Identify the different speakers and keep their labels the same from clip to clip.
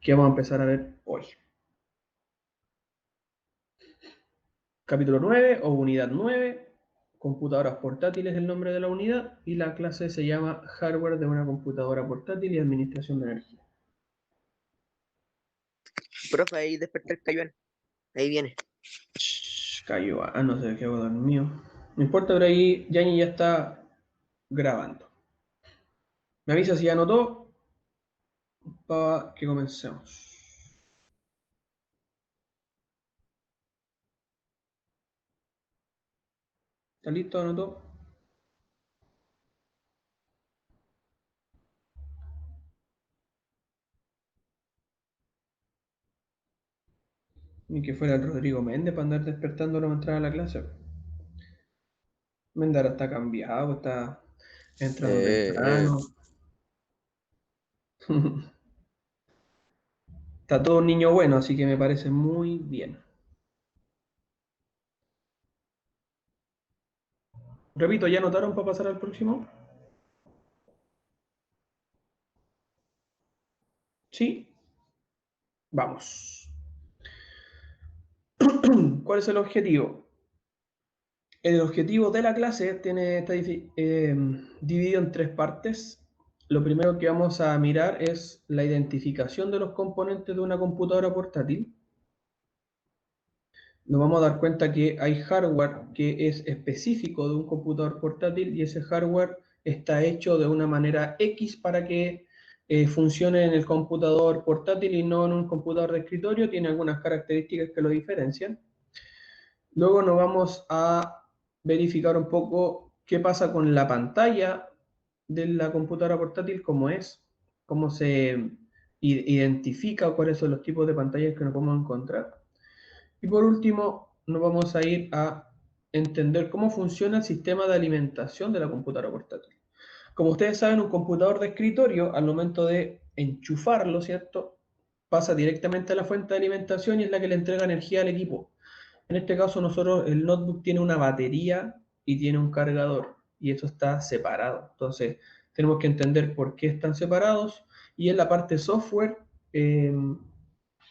Speaker 1: que vamos a empezar a ver hoy. Capítulo 9 o unidad 9, computadoras portátiles es el nombre de la unidad y la clase se llama hardware de una computadora portátil y administración de energía.
Speaker 2: Profe, ahí despertar el Cayuán. Ahí viene.
Speaker 1: Cayó, no sé qué hago dormido. No importa, pero ahí Yanni ya está grabando. Me avisa si ya anotó para que comencemos. ¿Está listo? ¿Anotó? Ni que fuera el Rodrigo Méndez para andar despertándolo para entrar a la clase. Méndez ahora está cambiado, está entrando temprano. Está todo un niño bueno, así que me parece muy bien. Repito, ¿ya anotaron para pasar al próximo? ¿Sí? Vamos. ¿Cuál es el objetivo? El objetivo de la clase está dividido en tres partes. Lo primero que vamos a mirar es la identificación de los componentes de una computadora portátil. Nos vamos a dar cuenta que hay hardware que es específico de un computador portátil y ese hardware está hecho de una manera X para que funcione en el computador portátil y no en un computador de escritorio. Tiene algunas características que lo diferencian. Luego nos vamos a verificar un poco qué pasa con la pantalla de la computadora portátil, cómo es, cómo se identifica, cuáles son los tipos de pantallas que nos podemos encontrar. Y por último, nos vamos a ir a entender cómo funciona el sistema de alimentación de la computadora portátil. Como ustedes saben, un computador de escritorio, al momento de enchufarlo, ¿cierto? Pasa directamente a la fuente de alimentación y es la que le entrega energía al equipo. En este caso, nosotros, el notebook tiene una batería y tiene un cargador, y eso está separado. Entonces, tenemos que entender por qué están separados y en la parte software, eh,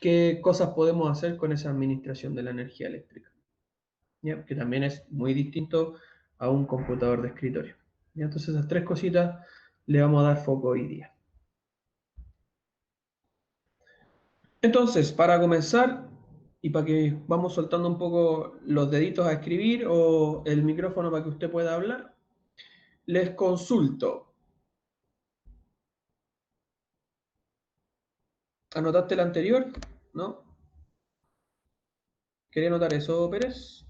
Speaker 1: qué cosas podemos hacer con esa administración de la energía eléctrica, ¿ya? Que también es muy distinto a un computador de escritorio. ¿Ya? Entonces, esas tres cositas le vamos a dar foco hoy día. Entonces, para comenzar, y para que vamos soltando un poco los deditos a escribir o el micrófono para que usted pueda hablar, les consulto. ¿Anotaste el anterior? ¿No? ¿Quería anotar eso, Pérez?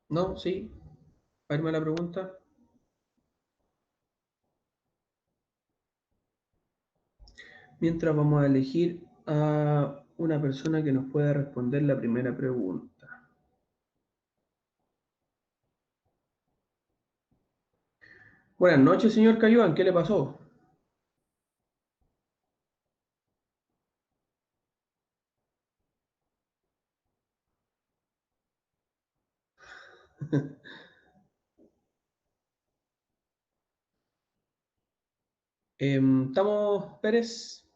Speaker 1: ¿No? ¿Sí? A verme la pregunta. Mientras vamos a elegir a una persona que nos pueda responder la primera pregunta. Buenas noches, señor Cayuan. ¿Qué le pasó? ¿Estamos, Pérez?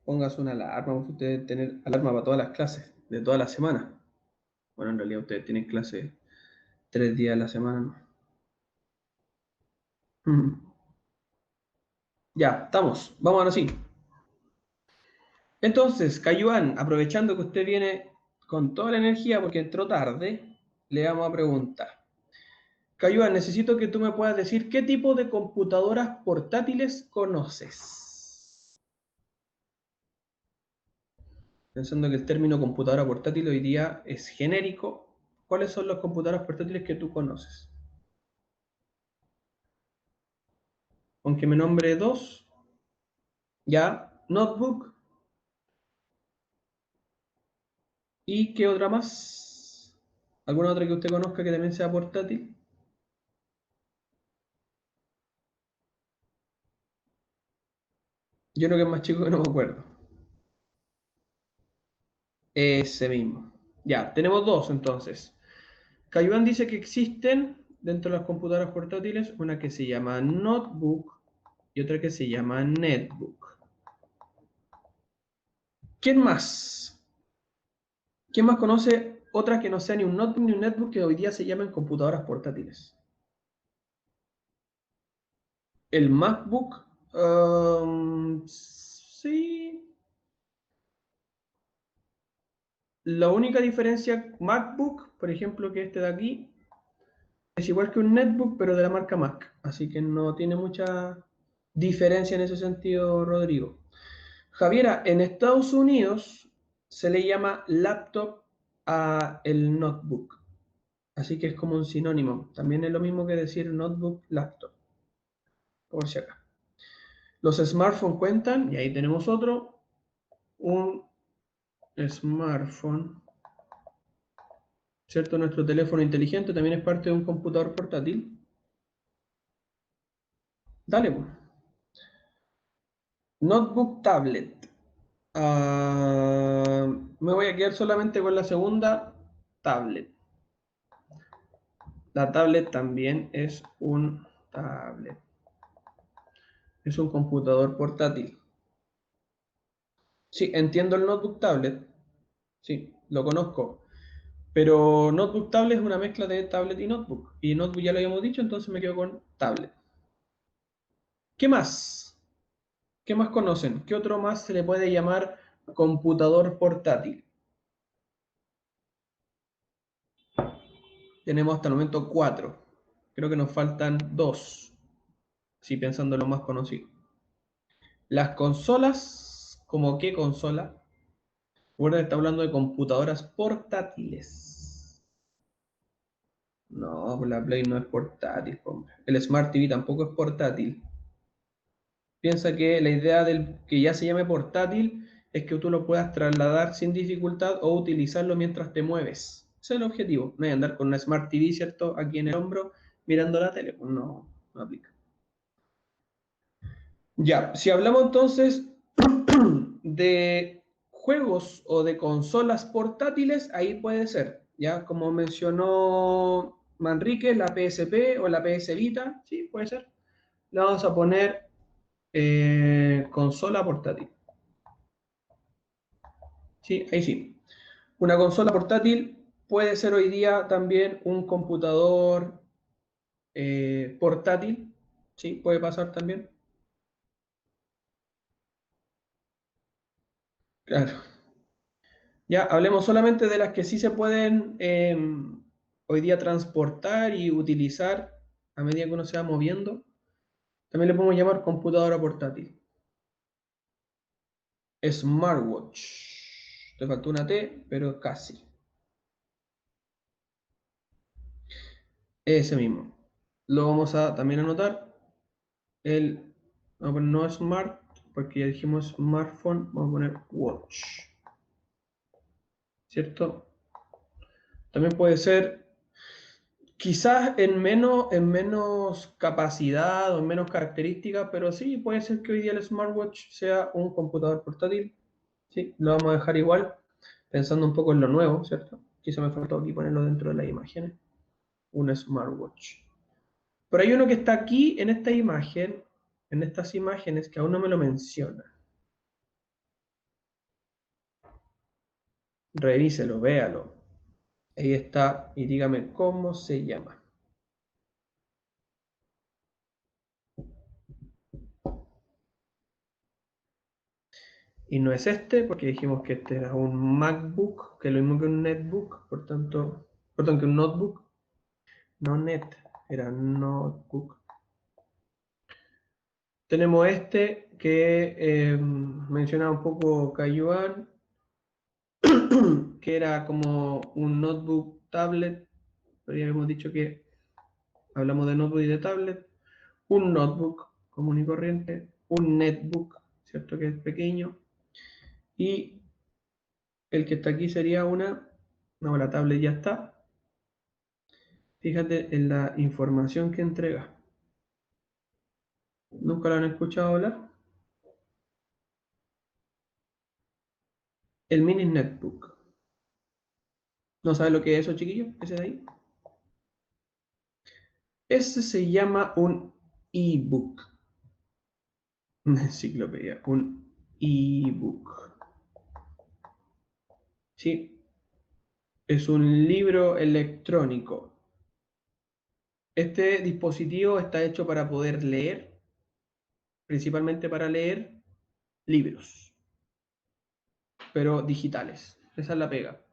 Speaker 1: Póngase una alarma. Usted debe tener alarma para todas las clases, de toda la semana. Bueno, en realidad ustedes tienen clases 3 días a la semana, ¿no? Ya, estamos. Vamos ahora sí. Entonces, Cayuan, aprovechando que usted viene con toda la energía porque entró tarde, le vamos a preguntar. Cayuan, necesito que tú me puedas decir qué tipo de computadoras portátiles conoces. Pensando que el término computadora portátil hoy día es genérico, ¿cuáles son las computadoras portátiles que tú conoces? Aunque me nombre dos, ya, notebook, ¿y qué otra más? ¿Alguna otra que usted conozca que también sea portátil? Yo creo que es más chico que no me acuerdo. Ese mismo. Ya, tenemos dos entonces. Cayuan dice que existen dentro de las computadoras portátiles una que se llama notebook y otra que se llama netbook. ¿Quién más? ¿Quién más conoce otra que no sea ni un notebook ni un netbook que hoy día se llaman computadoras portátiles? El MacBook, sí. La única diferencia, MacBook, por ejemplo, que este de aquí, es igual que un netbook, pero de la marca Mac. Así que no tiene mucha diferencia en ese sentido, Rodrigo. Javiera, en Estados Unidos se le llama laptop a el notebook. Así que es como un sinónimo. También es lo mismo que decir notebook, laptop. Por si acá. Los smartphones cuentan, y ahí tenemos otro, un smartphone, ¿cierto? Nuestro teléfono inteligente también es parte de un computador portátil. Dale, pues. Notebook tablet. Me voy a quedar solamente con la segunda, tablet. La tablet también es un tablet. Es un computador portátil. Sí, entiendo el notebook tablet. Sí, lo conozco. Pero notebook tablet es una mezcla de tablet y notebook. Y notebook ya lo habíamos dicho, entonces me quedo con tablet. ¿Qué más? ¿Qué más conocen? ¿Qué otro más se le puede llamar computador portátil? Tenemos hasta el momento cuatro. Creo que nos faltan dos. Sí, pensando en lo más conocido. Las consolas, ¿como qué consola? Recuerda que está hablando de computadoras portátiles. No, pues la Play no es portátil, hombre. El Smart TV tampoco es portátil. Piensa que la idea del que ya se llame portátil es que tú lo puedas trasladar sin dificultad o utilizarlo mientras te mueves. Ese es el objetivo. No hay andar con una Smart TV, ¿cierto? Aquí en el hombro mirando la tele. Pues no, no aplica. Ya, si hablamos entonces de juegos o de consolas portátiles, ahí puede ser, ya como mencionó Manrique, la PSP o la PS Vita, sí, puede ser. Le vamos a poner consola portátil. Sí, ahí sí. Una consola portátil puede ser hoy día también un computador portátil, sí, puede pasar también. Claro. Ya, hablemos solamente de las que sí se pueden hoy día transportar y utilizar a medida que uno se va moviendo. También le podemos llamar computadora portátil. Smartwatch. Te faltó una T, pero casi. Ese mismo. Lo vamos a también anotar. El, vamos a poner no smart, porque ya dijimos smartphone. Vamos a poner watch. ¿Cierto? También puede ser quizás en menos capacidad o en menos características, pero sí, puede ser que hoy día el smartwatch sea un computador portátil. Sí, lo vamos a dejar igual, pensando un poco en lo nuevo, ¿cierto? Quizá me faltó aquí ponerlo dentro de las imágenes. Un smartwatch. Pero hay uno que está aquí en esta imagen, en estas imágenes, que aún no me lo menciona. Revíselo, véalo. Ahí está, y dígame cómo se llama. Y no es este, porque dijimos que este era un MacBook, que es lo mismo que un netbook, por tanto, perdón, que un notebook, no net, era notebook. Tenemos este que mencionaba un poco Cayuan, que era como un notebook tablet, pero ya hemos dicho que hablamos de notebook y de tablet. Un notebook común y corriente, un netbook, ¿cierto? Que es pequeño, y el que está aquí sería no, la tablet ya está. Fíjate en la información que entrega. ¿Nunca lo han escuchado hablar? El mini netbook. ¿No sabe lo que es eso, chiquillo? ¿Ese de ahí? Ese se llama un ebook. Una enciclopedia, un ebook. ¿Sí? Es un libro electrónico. Este dispositivo está hecho para poder leer, principalmente para leer libros, pero digitales. Esa es la pega.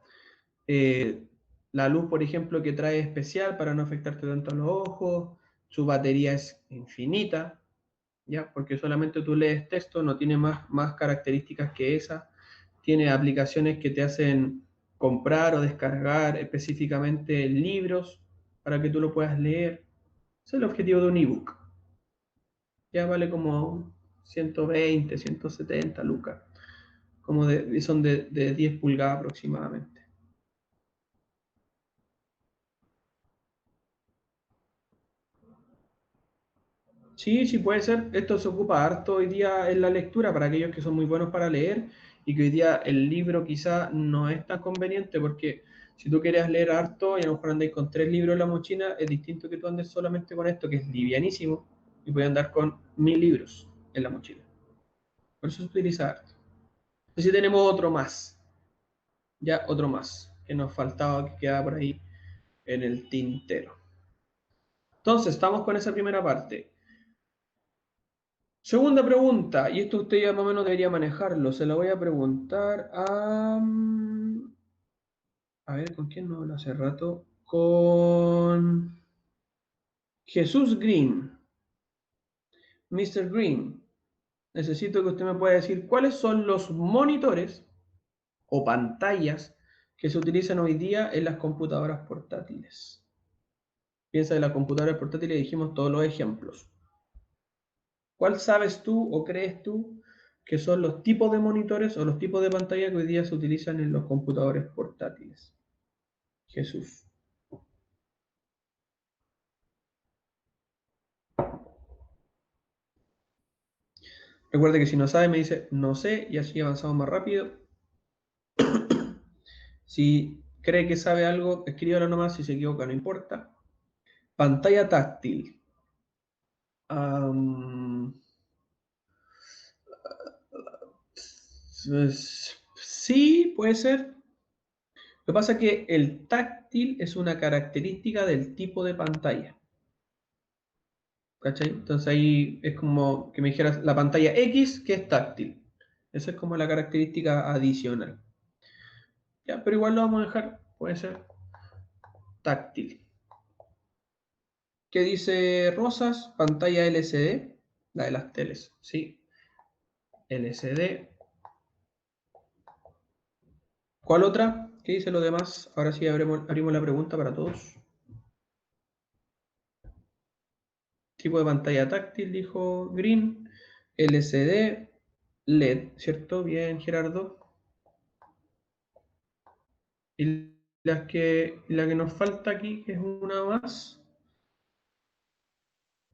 Speaker 1: La luz, por ejemplo, que trae especial para no afectarte tanto los ojos. Su batería es infinita, ¿ya? Porque solamente tú lees texto, no tiene más características que esa. Tiene aplicaciones que te hacen comprar o descargar específicamente libros para que tú lo puedas leer. Ese es el objetivo de un ebook. Ya vale como 120, 170 lucas. Son de 10 pulgadas aproximadamente. Sí, sí puede ser. Esto se ocupa harto hoy día en la lectura para aquellos que son muy buenos para leer y que hoy día el libro quizá no es tan conveniente porque si tú quieres leer harto y a lo mejor andáis con 3 libros en la mochila, es distinto que tú andes solamente con esto que es livianísimo y puedes andar con 1000 libros en la mochila. Por eso se utiliza harto. Entonces tenemos otro más, ya otro más que nos faltaba, que queda por ahí en el tintero. Entonces, estamos con esa primera parte. Segunda pregunta, y esto usted ya más o menos debería manejarlo. Se lo voy a preguntar a ver, ¿con quién no hablo hace rato? Con Jesús Green. Mr. Green, necesito que usted me pueda decir cuáles son los monitores o pantallas que se utilizan hoy día en las computadoras portátiles. Piensa en las computadoras portátiles y dijimos todos los ejemplos. ¿Cuál sabes tú o crees tú que son los tipos de monitores o los tipos de pantalla que hoy día se utilizan en los computadores portátiles? Jesús. Recuerde que si no sabe me dice no sé y así avanzamos más rápido. Si cree que sabe algo, escríbalo nomás, si se equivoca no importa. Pantalla táctil. Am, sí, puede ser. Lo que pasa es que el táctil es una característica del tipo de pantalla. ¿Cachai? Entonces ahí es como que me dijeras la pantalla X que es táctil. Esa es como la característica adicional. Ya, pero igual lo vamos a dejar, puede ser táctil. ¿Qué dice Rosas? Pantalla LCD, la de las teles, sí. LCD. ¿Cuál otra? ¿Qué dice lo demás? Ahora sí abrimos la pregunta para todos. Tipo de pantalla táctil, dijo Green. LCD, LED, ¿cierto? Bien, Gerardo. Y la que nos falta aquí, que es una más,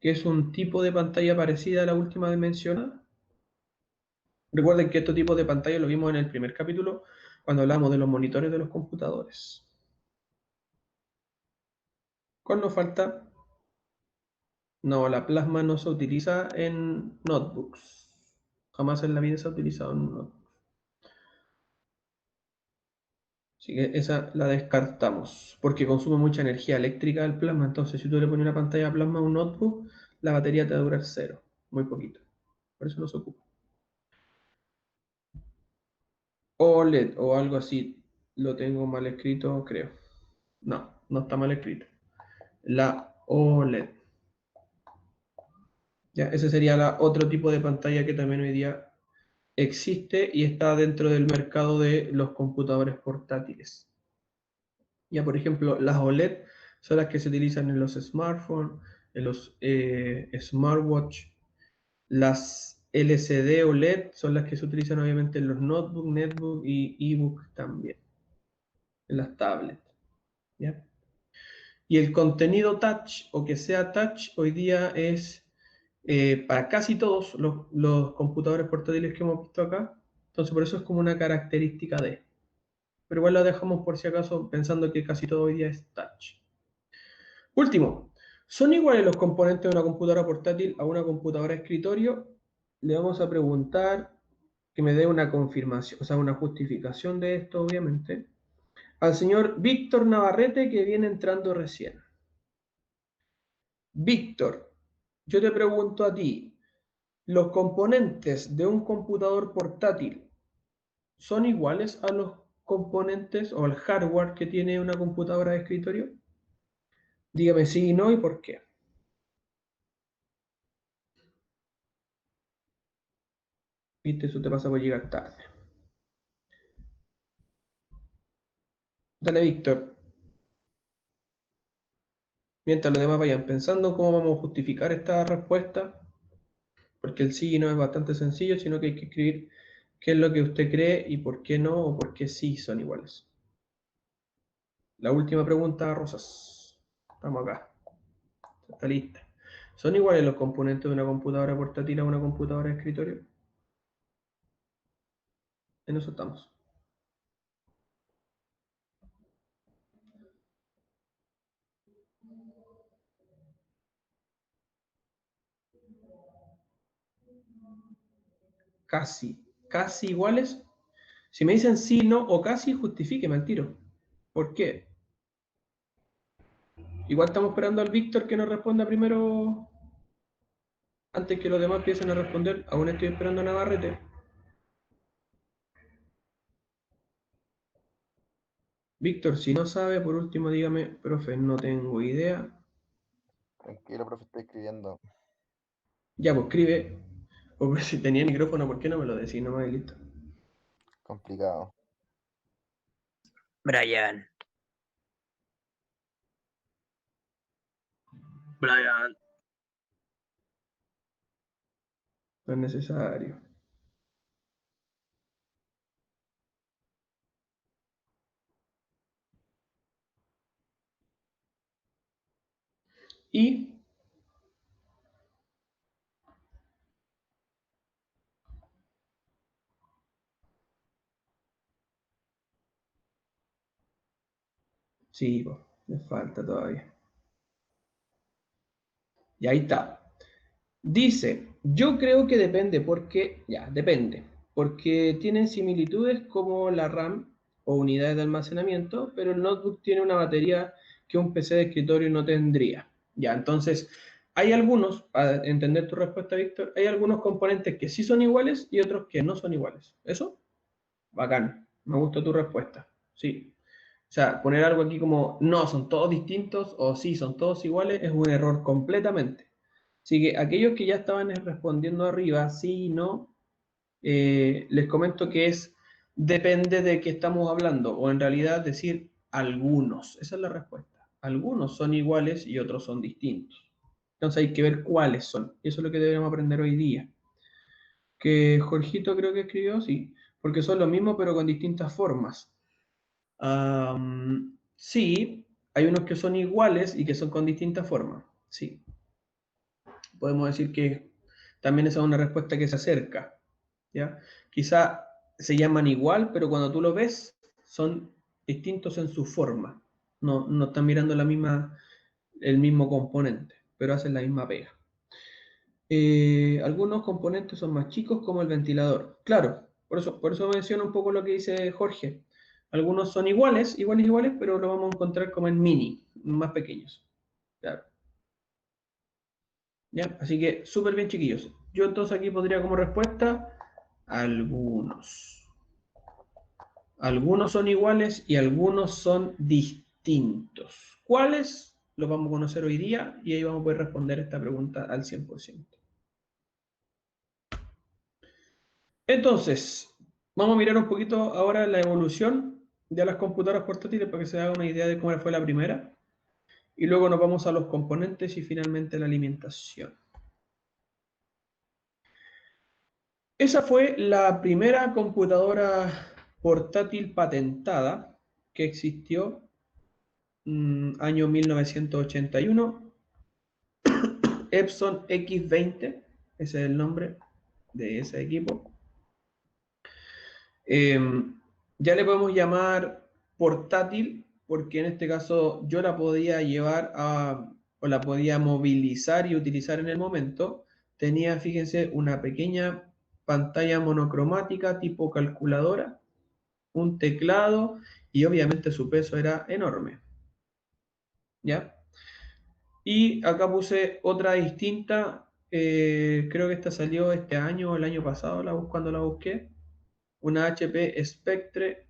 Speaker 1: que es un tipo de pantalla parecida a la última mencionada. Recuerden que estos tipos de pantalla lo vimos en el primer capítulo cuando hablamos de los monitores de los computadores. ¿Cuál nos falta? No, la plasma no se utiliza en notebooks. Jamás en la vida se ha utilizado en notebooks. Así que esa la descartamos, porque consume mucha energía eléctrica el plasma. Entonces, si tú le pones una pantalla plasma a un notebook, la batería te va a durar cero, muy poquito. Por eso no se ocupa. OLED o algo así, lo tengo mal escrito, creo. No, no está mal escrito. La OLED. Ya, ese sería otro tipo de pantalla que también hoy día existe y está dentro del mercado de los computadores portátiles. Ya, por ejemplo, las OLED son las que se utilizan en los smartphones, en los smartwatch. Las LCD OLED son las que se utilizan obviamente en los notebooks, netbooks y ebooks también, en las tablets. ¿Ya? Y el contenido touch o que sea touch hoy día es para casi todos los computadores portátiles que hemos visto acá. Entonces por eso es como una característica de. Pero igual la dejamos por si acaso pensando que casi todo hoy día es touch. Último, ¿Son iguales los componentes de una computadora portátil a una computadora de escritorio? Le vamos a preguntar que me dé una confirmación, o sea, una justificación de esto, obviamente, al señor Víctor Navarrete, que viene entrando recién. Víctor, yo te pregunto a ti, ¿los componentes de un computador portátil son iguales a los componentes o al hardware que tiene una computadora de escritorio? Dígame sí y no y por qué. Viste, eso te pasa por llegar tarde. Dale, Víctor. Mientras los demás vayan pensando cómo vamos a justificar esta respuesta, porque el sí y no es bastante sencillo, sino que hay que escribir qué es lo que usted cree y por qué no o por qué sí son iguales. La última pregunta, Rosas. Estamos acá. Está lista. ¿Son iguales los componentes de una computadora portátil a una computadora de escritorio? En eso estamos. Casi. Casi iguales. Si me dicen sí, no o casi, justifíqueme al tiro. ¿Por qué? Igual estamos esperando al Víctor que nos responda primero, antes que los demás empiecen a responder. Aún estoy esperando a Navarrete. Víctor, si no sabe, por último dígame, profe, no tengo idea.
Speaker 3: Tranquilo, profe, estoy escribiendo.
Speaker 1: Ya, pues escribe. O pues, si tenía micrófono, ¿por qué no me lo decís nomás y listo?
Speaker 3: Complicado.
Speaker 2: Brian. Brian.
Speaker 1: No es necesario. Y sí, pues, me falta todavía. Y ahí está. Dice, yo creo que depende porque, ya, depende, porque tienen similitudes como la RAM o unidades de almacenamiento, pero el notebook tiene una batería que un PC de escritorio no tendría. Ya, entonces, hay algunos, para entender tu respuesta, Víctor, hay algunos componentes que sí son iguales y otros que no son iguales. ¿Eso? Bacán, me gusta tu respuesta. Sí. O sea, poner algo aquí como no, son todos distintos o sí, son todos iguales es un error completamente. Así que aquellos que ya estaban respondiendo arriba, sí y no, les comento que es depende de qué estamos hablando, o en realidad decir algunos. Esa es la respuesta. Algunos son iguales y otros son distintos. Entonces hay que ver cuáles son. Y eso es lo que deberíamos aprender hoy día. Que Jorgito creo que escribió, sí, porque son los mismos pero con distintas formas. Sí, hay unos que son iguales y que son con distintas formas. Sí, podemos decir que también esa es una respuesta que se acerca, ¿ya? Quizá se llaman igual, pero cuando tú lo ves, son distintos en su forma. No, no están mirando el mismo componente, pero hacen la misma pega. Algunos componentes son más chicos, como el ventilador. Claro, por eso menciono un poco lo que dice Jorge. Algunos son iguales, pero lo vamos a encontrar como en mini, más pequeños. Claro. ¿Ya? Así que súper bien, chiquillos. Yo entonces aquí podría como respuesta algunos. Algunos son iguales y algunos son distintos. ¿Cuáles? Los vamos a conocer hoy día y ahí vamos a poder responder esta pregunta al 100%. Entonces, vamos a mirar un poquito ahora la evolución de las computadoras portátiles para que se haga una idea de cómo fue la primera. Y luego nos vamos a los componentes y finalmente la alimentación. Esa fue la primera computadora portátil patentada que existió, año 1981, Epson X20, ese es el nombre de ese equipo. Ya le podemos llamar portátil porque en este caso yo la podía llevar o la podía movilizar y utilizar en el momento, tenía, fíjense, una pequeña pantalla monocromática tipo calculadora, un teclado y obviamente su peso era enorme. ¿Ya? Y acá puse otra distinta, creo que esta salió este año o el año pasado, cuando la busqué, una HP Spectre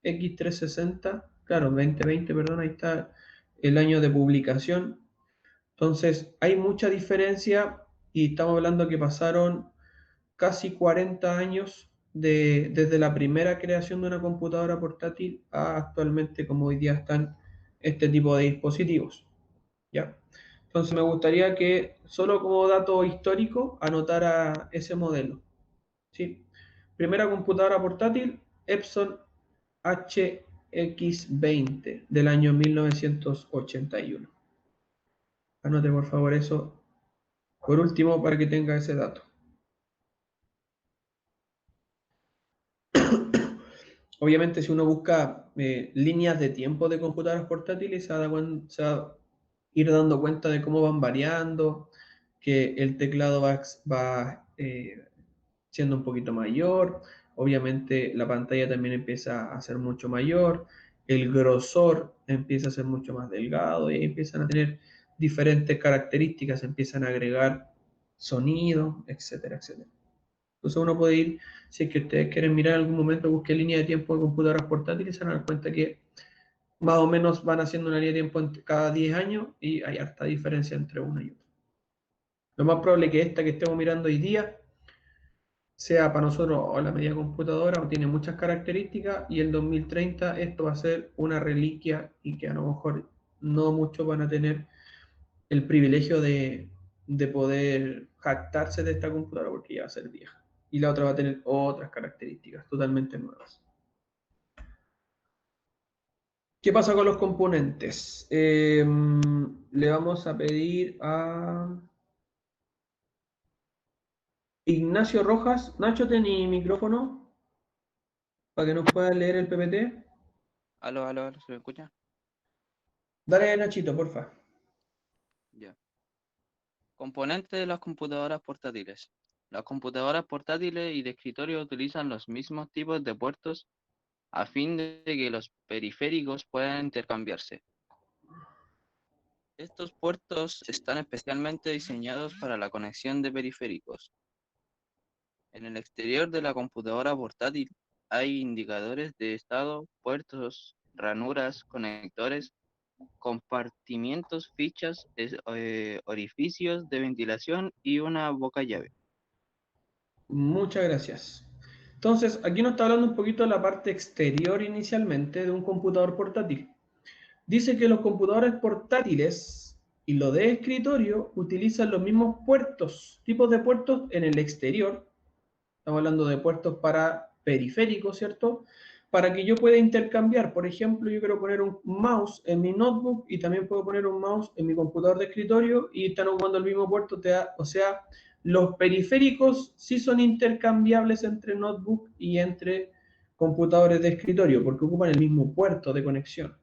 Speaker 1: X360, claro, 2020, perdón, ahí está el año de publicación. Entonces, hay mucha diferencia y estamos hablando que pasaron casi 40 años desde la primera creación de una computadora portátil a actualmente como hoy día están este tipo de dispositivos. ¿Ya? Entonces me gustaría que solo como dato histórico anotara ese modelo. ¿Sí? Primera computadora portátil, Epson HX20 del año 1981. Anote por favor eso por último para que tenga ese dato. Obviamente si uno busca líneas de tiempo de computadoras portátiles se va a ir dando cuenta de cómo van variando, que el teclado va siendo un poquito mayor, obviamente la pantalla también empieza a ser mucho mayor, el grosor empieza a ser mucho más delgado y ahí empiezan a tener diferentes características, empiezan a agregar sonido, etcétera, etcétera. Entonces uno puede ir, si es que ustedes quieren mirar en algún momento, busquen línea de tiempo de computadoras portátiles, se van a dar cuenta que más o menos van haciendo una línea de tiempo cada 10 años y hay harta diferencia entre una y otra. Lo más probable es que esta que estemos mirando hoy día sea para nosotros o la media computadora o tiene muchas características y el 2030 esto va a ser una reliquia y que a lo mejor no muchos van a tener el privilegio de poder jactarse de esta computadora porque ya va a ser vieja y la otra va a tener otras características totalmente nuevas. ¿Qué pasa con los componentes? Le vamos a pedir a Ignacio Rojas. Nacho, ¿tenés micrófono para que nos pueda leer el PPT?
Speaker 4: Aló, ¿se me escucha?
Speaker 1: Dale, Nachito, porfa.
Speaker 4: Ya. Componentes de las computadoras portátiles. Las computadoras portátiles y de escritorio utilizan los mismos tipos de puertos a fin de que los periféricos puedan intercambiarse. Estos puertos están especialmente diseñados para la conexión de periféricos. En el exterior de la computadora portátil hay indicadores de estado, puertos, ranuras, conectores, compartimientos, fichas, orificios de ventilación y una boca llave.
Speaker 1: Muchas gracias. Entonces, aquí nos está hablando un poquito de la parte exterior inicialmente de un computador portátil. Dice que los computadores portátiles y los de escritorio utilizan los mismos puertos, tipos de puertos en el exterior. Estamos hablando de puertos para periféricos, ¿cierto? Para que yo pueda intercambiar. Por ejemplo, yo quiero poner un mouse en mi notebook y también puedo poner un mouse en mi computador de escritorio y están ocupando el mismo puerto. O sea, los periféricos sí son intercambiables entre notebook y entre computadores de escritorio porque ocupan el mismo puerto de conexión.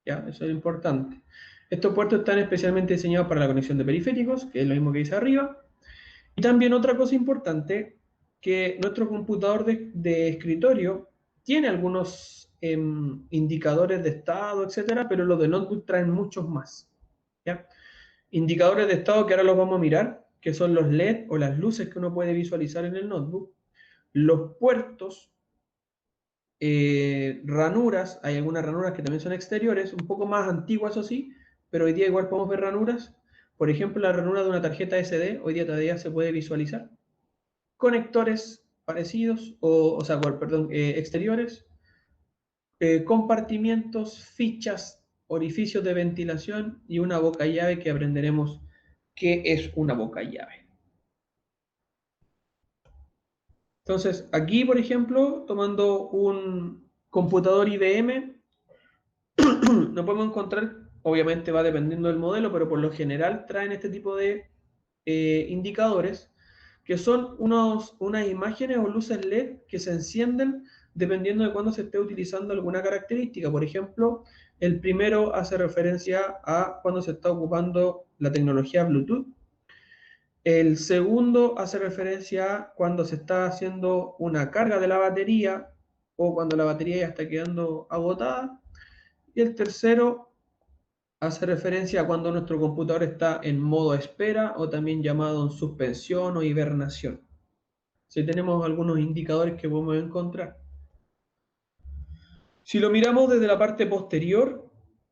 Speaker 1: ¿Ya? Eso es importante. Estos puertos están especialmente diseñados para la conexión de periféricos, que es lo mismo que dice arriba. Y también otra cosa importante, que nuestro computador de escritorio tiene algunos indicadores de estado, etcétera, pero los de notebook traen muchos más. ¿Ya? Indicadores de estado que ahora los vamos a mirar, que son los LED o las luces que uno puede visualizar en el notebook, los puertos, ranuras, hay algunas ranuras que también son exteriores, un poco más antiguas, eso sí, pero hoy día igual podemos ver ranuras. Por ejemplo, la ranura de una tarjeta SD, hoy día todavía se puede visualizar. Conectores parecidos, perdón, exteriores, compartimientos, fichas, orificios de ventilación y una boca llave que aprenderemos qué es una boca llave. Entonces, aquí, por ejemplo, tomando un computador IBM, no podemos encontrar, obviamente va dependiendo del modelo, pero por lo general traen este tipo de indicadores que son unas imágenes o luces LED que se encienden dependiendo de cuándo se esté utilizando alguna característica. Por ejemplo, El primero hace referencia a cuando se está ocupando la tecnología Bluetooth. El segundo hace referencia a cuando se está haciendo una carga de la batería o cuando la batería ya está quedando agotada. Y el tercero hace referencia a cuando nuestro computador está en modo espera o también llamado en suspensión o hibernación. Si tenemos algunos indicadores que podemos encontrar. Si lo miramos desde la parte posterior,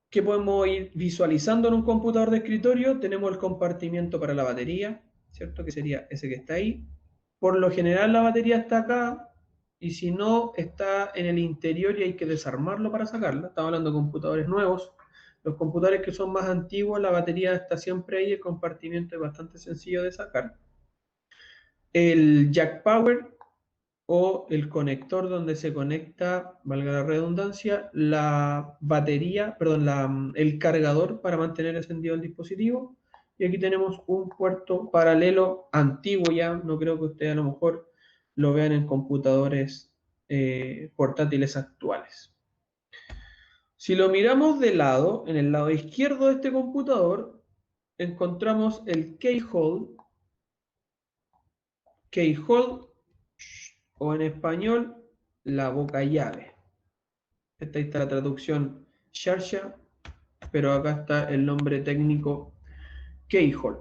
Speaker 1: que podemos ir visualizando en un computador de escritorio, tenemos el compartimiento para la batería, ¿cierto? Que sería ese que está ahí. Por lo general la batería está acá, y si no, está en el interior y hay que desarmarlo para sacarla. Estamos hablando de computadores nuevos. Los computadores que son más antiguos, la batería está siempre ahí, el compartimiento es bastante sencillo de sacar. El jack power o el conector donde se conecta, valga la redundancia, la batería, perdón, el cargador para mantener encendido el dispositivo. Y aquí tenemos un puerto paralelo antiguo ya, no creo que ustedes a lo mejor lo vean en computadores portátiles actuales. Si lo miramos de lado, en el lado izquierdo de este computador, encontramos el keyhole, o en español, la boca llave. Esta está la traducción Sharsha, pero acá está el nombre técnico keyhole.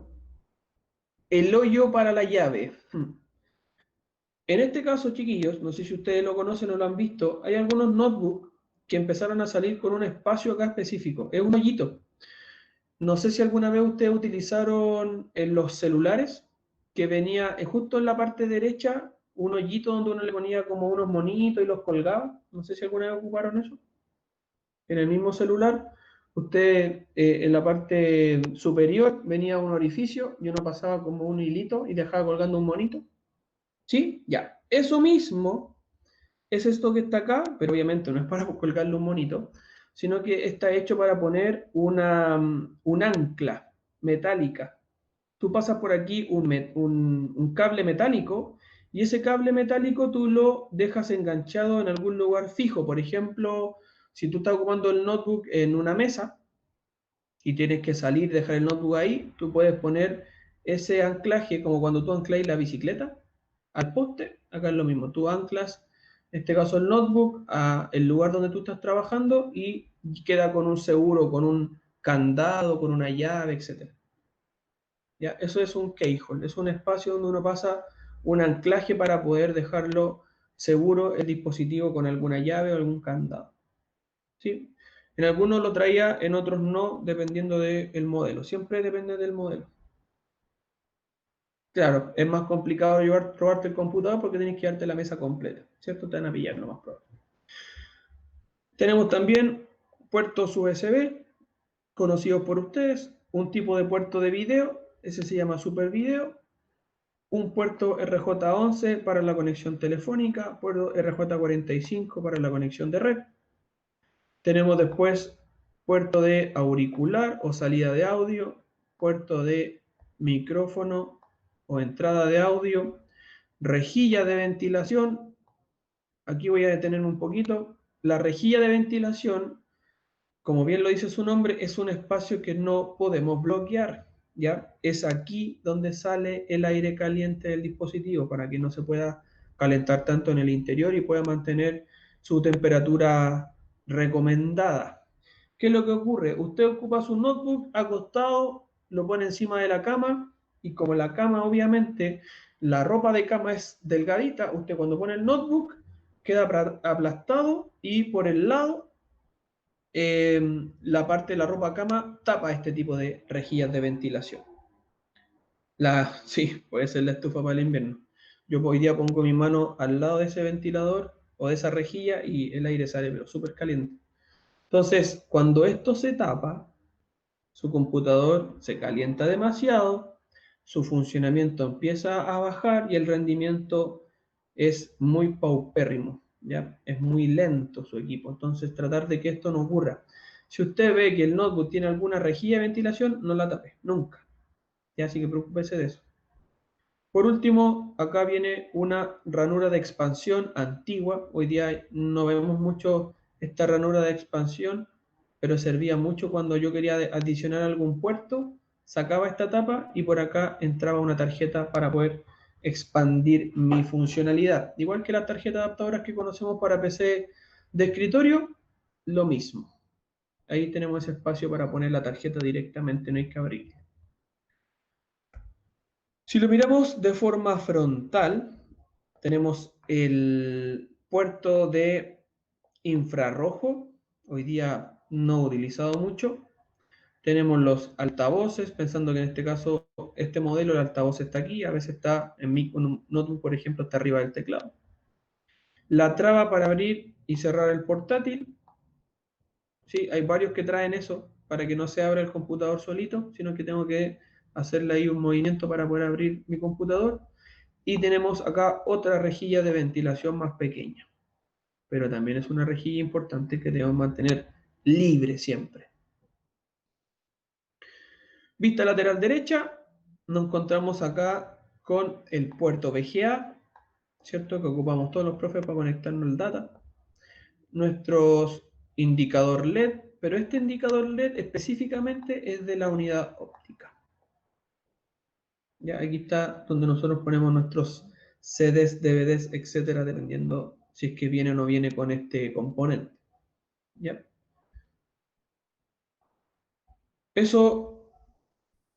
Speaker 1: El hoyo para la llave. En este caso, chiquillos, no sé si ustedes lo conocen o lo han visto, hay algunos notebooks que empezaron a salir con un espacio acá específico. Es un hoyito. No sé si alguna vez ustedes utilizaron en los celulares, que venía justo en la parte derecha un hoyito donde uno le ponía como unos monitos y los colgaba. No sé si alguna vez ocuparon eso. En el mismo celular, usted en la parte superior venía un orificio y uno pasaba como un hilito y dejaba colgando un monito. ¿Sí? Ya. Eso mismo es esto que está acá, pero obviamente no es para colgarle un monito, sino que está hecho para poner un ancla metálica. Tú pasas por aquí un cable metálico y ese cable metálico tú lo dejas enganchado en algún lugar fijo. Por ejemplo, si tú estás ocupando el notebook en una mesa y tienes que salir, dejar el notebook ahí, tú puedes poner ese anclaje como cuando tú anclas la bicicleta al poste. Acá es lo mismo, tú anclas, en este caso el notebook, al lugar donde tú estás trabajando y queda con un seguro, con un candado, con una llave, etc. ¿Ya? Eso es un keyhole, es un espacio donde uno pasa un anclaje para poder dejarlo seguro el dispositivo con alguna llave o algún candado. ¿Sí? En algunos lo traía, en otros no, dependiendo del modelo. Siempre depende del modelo. Claro, es más complicado robarte el computador porque tienes que llevarte la mesa completa, ¿cierto? Te van a pillar, lo más probable. Tenemos también puertos USB, conocidos por ustedes, un tipo de puerto de video, ese se llama Super Video, un puerto RJ11 para la conexión telefónica, puerto RJ45 para la conexión de red. Tenemos después puerto de auricular o salida de audio, puerto de micrófono o entrada de audio, rejilla de ventilación. Aquí voy a detener un poquito. La rejilla de ventilación, como bien lo dice su nombre, es un espacio que no podemos bloquear, ¿ya? Es aquí donde sale el aire caliente del dispositivo para que no se pueda calentar tanto en el interior y pueda mantener su temperatura recomendada. ¿Qué es lo que ocurre? Usted ocupa su notebook acostado, lo pone encima de la cama y como la cama obviamente, la ropa de cama es delgadita, usted cuando pone el notebook queda aplastado y por el lado la parte de la ropa cama tapa este tipo de rejillas de ventilación. Sí, puede ser la estufa para el invierno. Yo hoy día pongo mi mano al lado de ese ventilador o de esa rejilla y el aire sale pero súper caliente. Entonces, cuando esto se tapa, su computador se calienta demasiado, su funcionamiento empieza a bajar y el rendimiento es muy paupérrimo, ¿ya? Es muy lento su equipo. Entonces, tratar de que esto no ocurra. Si usted ve que el notebook tiene alguna rejilla de ventilación, no la tape, nunca. ¿Ya? Así que preocúpese de eso. Por último, acá viene una ranura de expansión antigua. Hoy día no vemos mucho esta ranura de expansión. pero servía mucho cuando yo quería adicionar algún puerto, sacaba esta tapa y por acá entraba una tarjeta para poder expandir mi funcionalidad. Igual que las tarjetas adaptadoras que conocemos para PC de escritorio, lo mismo. Ahí tenemos ese espacio para poner la tarjeta directamente, no hay que abrir. Si lo miramos de forma frontal, tenemos el puerto de infrarrojo, hoy día no utilizado mucho. Tenemos los altavoces, pensando que en este caso, este modelo, el altavoz está aquí, a veces está en mi notebook, por ejemplo, está arriba del teclado. La traba para abrir y cerrar el portátil. Sí, hay varios que traen eso para que no se abra el computador solito, sino que tengo que hacerle ahí un movimiento para poder abrir mi computador. Y tenemos acá otra rejilla de ventilación más pequeña, pero también es una rejilla importante que debemos mantener libre siempre. Vista lateral derecha, nos encontramos acá con el puerto VGA, ¿cierto? Que ocupamos todos los profes para conectarnos al data. Nuestros indicador LED, pero este indicador LED específicamente es de la unidad óptica. Ya aquí está donde nosotros ponemos nuestros CDs, DVDs, etcétera, dependiendo si es que viene o no viene con este componente. ¿Ya? Eso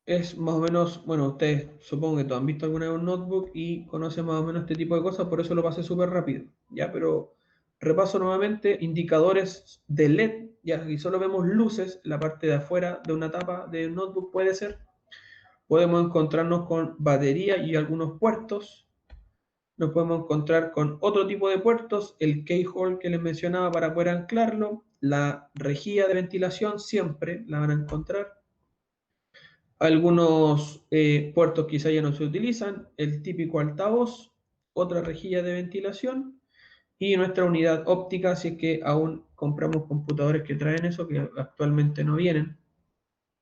Speaker 1: es más o menos, bueno, ustedes supongo que todos han visto alguna vez un notebook y conocen más o menos este tipo de cosas, por eso lo pasé súper rápido, ¿ya? Pero repaso nuevamente, indicadores de LED, ya, aquí solo vemos luces, la parte de afuera de una tapa de un notebook puede ser. Podemos encontrarnos con batería y algunos puertos. Nos podemos encontrar con otro tipo de puertos, el keyhole que les mencionaba para poder anclarlo, la rejilla de ventilación siempre la van a encontrar. Algunos puertos quizá ya no se utilizan, el típico altavoz, otra rejilla de ventilación y nuestra unidad óptica si es que aún compramos computadores que traen eso, que actualmente no vienen,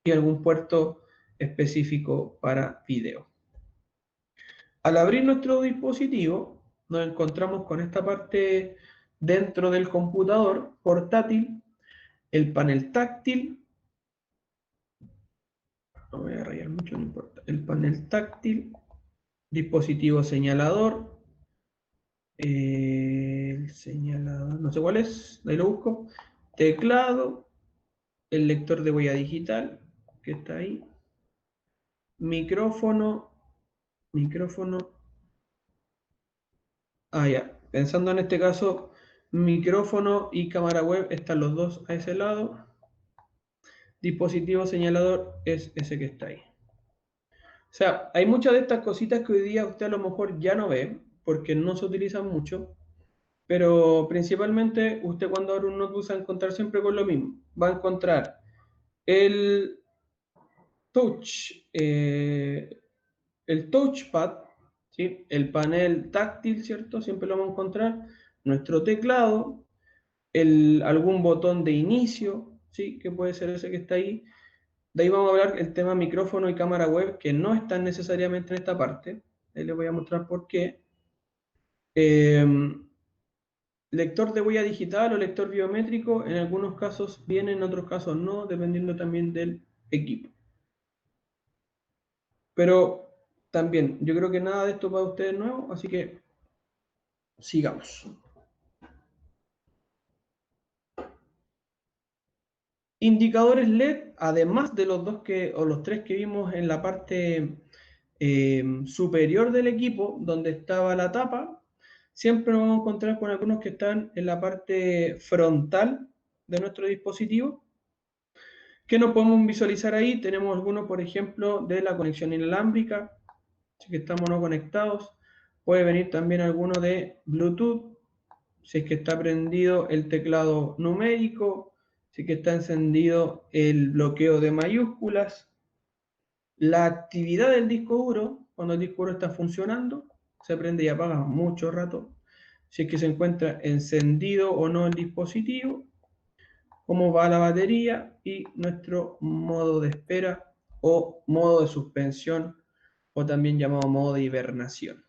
Speaker 1: y algún puerto específico para video. Al abrir nuestro dispositivo, nos encontramos con esta parte dentro del computador portátil, el panel táctil, no voy a rayar mucho, no importa, el panel táctil, dispositivo señalador, el señalador, no sé cuál es, ahí lo busco, teclado, el lector de huella digital, que está ahí, micrófono, ya, pensando en este caso, micrófono y cámara web están los dos a ese lado, dispositivo señalador es ese que está ahí. O sea, hay muchas de estas cositas que hoy día usted a lo mejor ya no ve, porque no se utilizan mucho, pero principalmente usted cuando abre un notebook va a encontrar siempre con lo mismo. Va a encontrar el touch, el touchpad, ¿sí? El panel táctil, ¿cierto? Siempre lo vamos a encontrar. Nuestro teclado, algún botón de inicio, ¿sí? Que puede ser ese que está ahí. De ahí vamos a hablar el tema micrófono y cámara web, que no están necesariamente en esta parte. Ahí les voy a mostrar por qué. Lector de huella digital o lector biométrico, en algunos casos viene, en otros casos no, dependiendo también del equipo. Pero también, yo creo que nada de esto para ustedes es nuevo, así que sigamos. Indicadores LED, además de los dos o los tres que vimos en la parte superior del equipo, donde estaba la tapa, siempre nos vamos a encontrar con algunos que están en la parte frontal de nuestro dispositivo. ¿Qué nos podemos visualizar ahí? Tenemos algunos, por ejemplo, de la conexión inalámbrica, si que estamos no conectados. Puede venir también alguno de Bluetooth, si es que está prendido el teclado numérico, si es que está encendido el bloqueo de mayúsculas. La actividad del disco duro, cuando el disco duro está funcionando, se prende y apaga mucho rato. Si es que se encuentra encendido o no el dispositivo, cómo va la batería y nuestro modo de espera o modo de suspensión o también llamado modo de hibernación.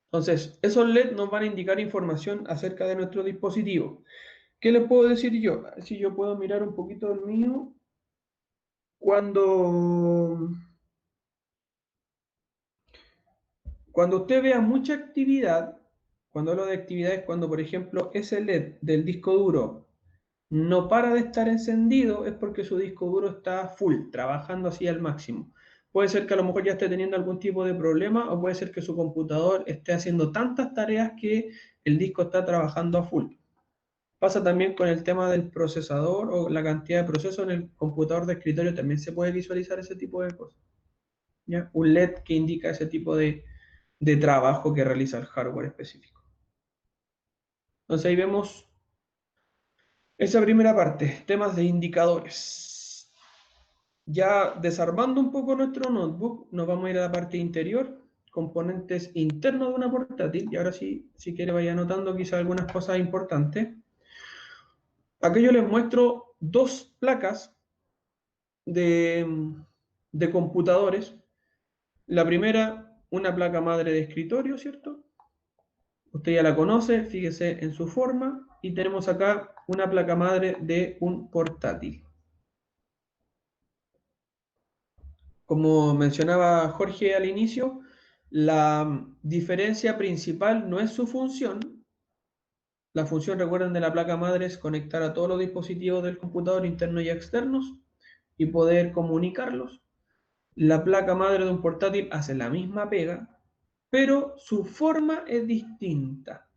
Speaker 1: Entonces, esos LED nos van a indicar información acerca de nuestro dispositivo. ¿Qué les puedo decir yo? Si yo puedo mirar un poquito el mío. Cuando usted vea mucha actividad, cuando hablo de actividad es cuando, por ejemplo, ese LED del disco duro no para de estar encendido, es porque su disco duro está full, trabajando así al máximo. Puede ser que a lo mejor ya esté teniendo algún tipo de problema o puede ser que su computador esté haciendo tantas tareas que el disco está trabajando a full. Pasa también con el tema del procesador o la cantidad de procesos en el computador de escritorio, también se puede visualizar ese tipo de cosas. ¿Ya? Un LED que indica ese tipo de trabajo que realiza el hardware específico. Entonces ahí vemos esa primera parte, temas de indicadores. Ya desarmando un poco nuestro notebook, nos vamos a ir a la parte interior, componentes internos de una portátil, y ahora sí, si quiere vaya anotando quizá algunas cosas importantes. Aquí yo les muestro dos placas de computadores. La primera, una placa madre de escritorio, ¿cierto? Usted ya la conoce, fíjese en su forma. Y tenemos acá una placa madre de un portátil. Como mencionaba Jorge al inicio, la diferencia principal no es su función. La función, recuerden, de la placa madre es conectar a todos los dispositivos del computador internos y externos y poder comunicarlos. La placa madre de un portátil hace la misma pega, pero su forma es distinta.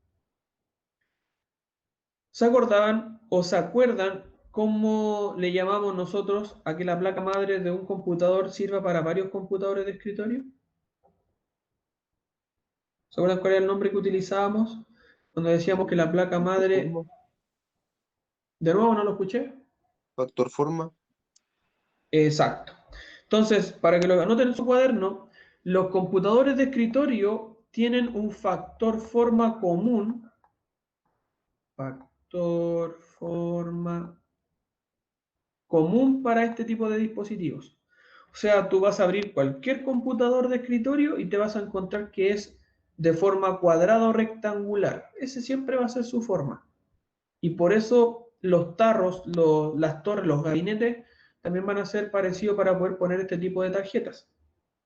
Speaker 1: ¿Se acordaban o se acuerdan cómo le llamamos nosotros a que la placa madre de un computador sirva para varios computadores de escritorio? ¿Se acuerdan cuál era el nombre que utilizábamos cuando decíamos que la placa madre...
Speaker 2: Forma,
Speaker 1: ¿De nuevo no lo escuché?
Speaker 2: factor forma.
Speaker 1: Exacto. Entonces, para que lo anoten en su cuaderno, los computadores de escritorio tienen un factor forma común. Factor forma común para este tipo de dispositivos. O sea, tú vas a abrir cualquier computador de escritorio y te vas a encontrar que es de forma cuadrada o rectangular. Ese siempre va a ser su forma. Y por eso los tarros, las torres, los gabinetes también van a ser parecidos para poder poner este tipo de tarjetas.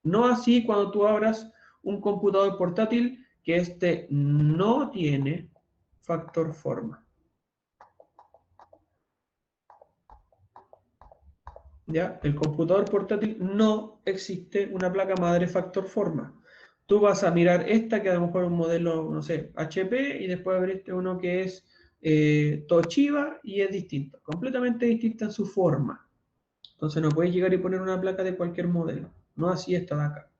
Speaker 1: No así cuando tú abras un computador portátil que este no tiene factor forma. ¿Ya? El computador portátil no existe una placa madre factor forma. Tú vas a mirar esta que a lo mejor es un modelo, no sé, HP y después abriste uno que es Toshiba y es distinto, completamente distinta en su forma. Entonces no puedes llegar y poner una placa de cualquier modelo. No así esta de acá.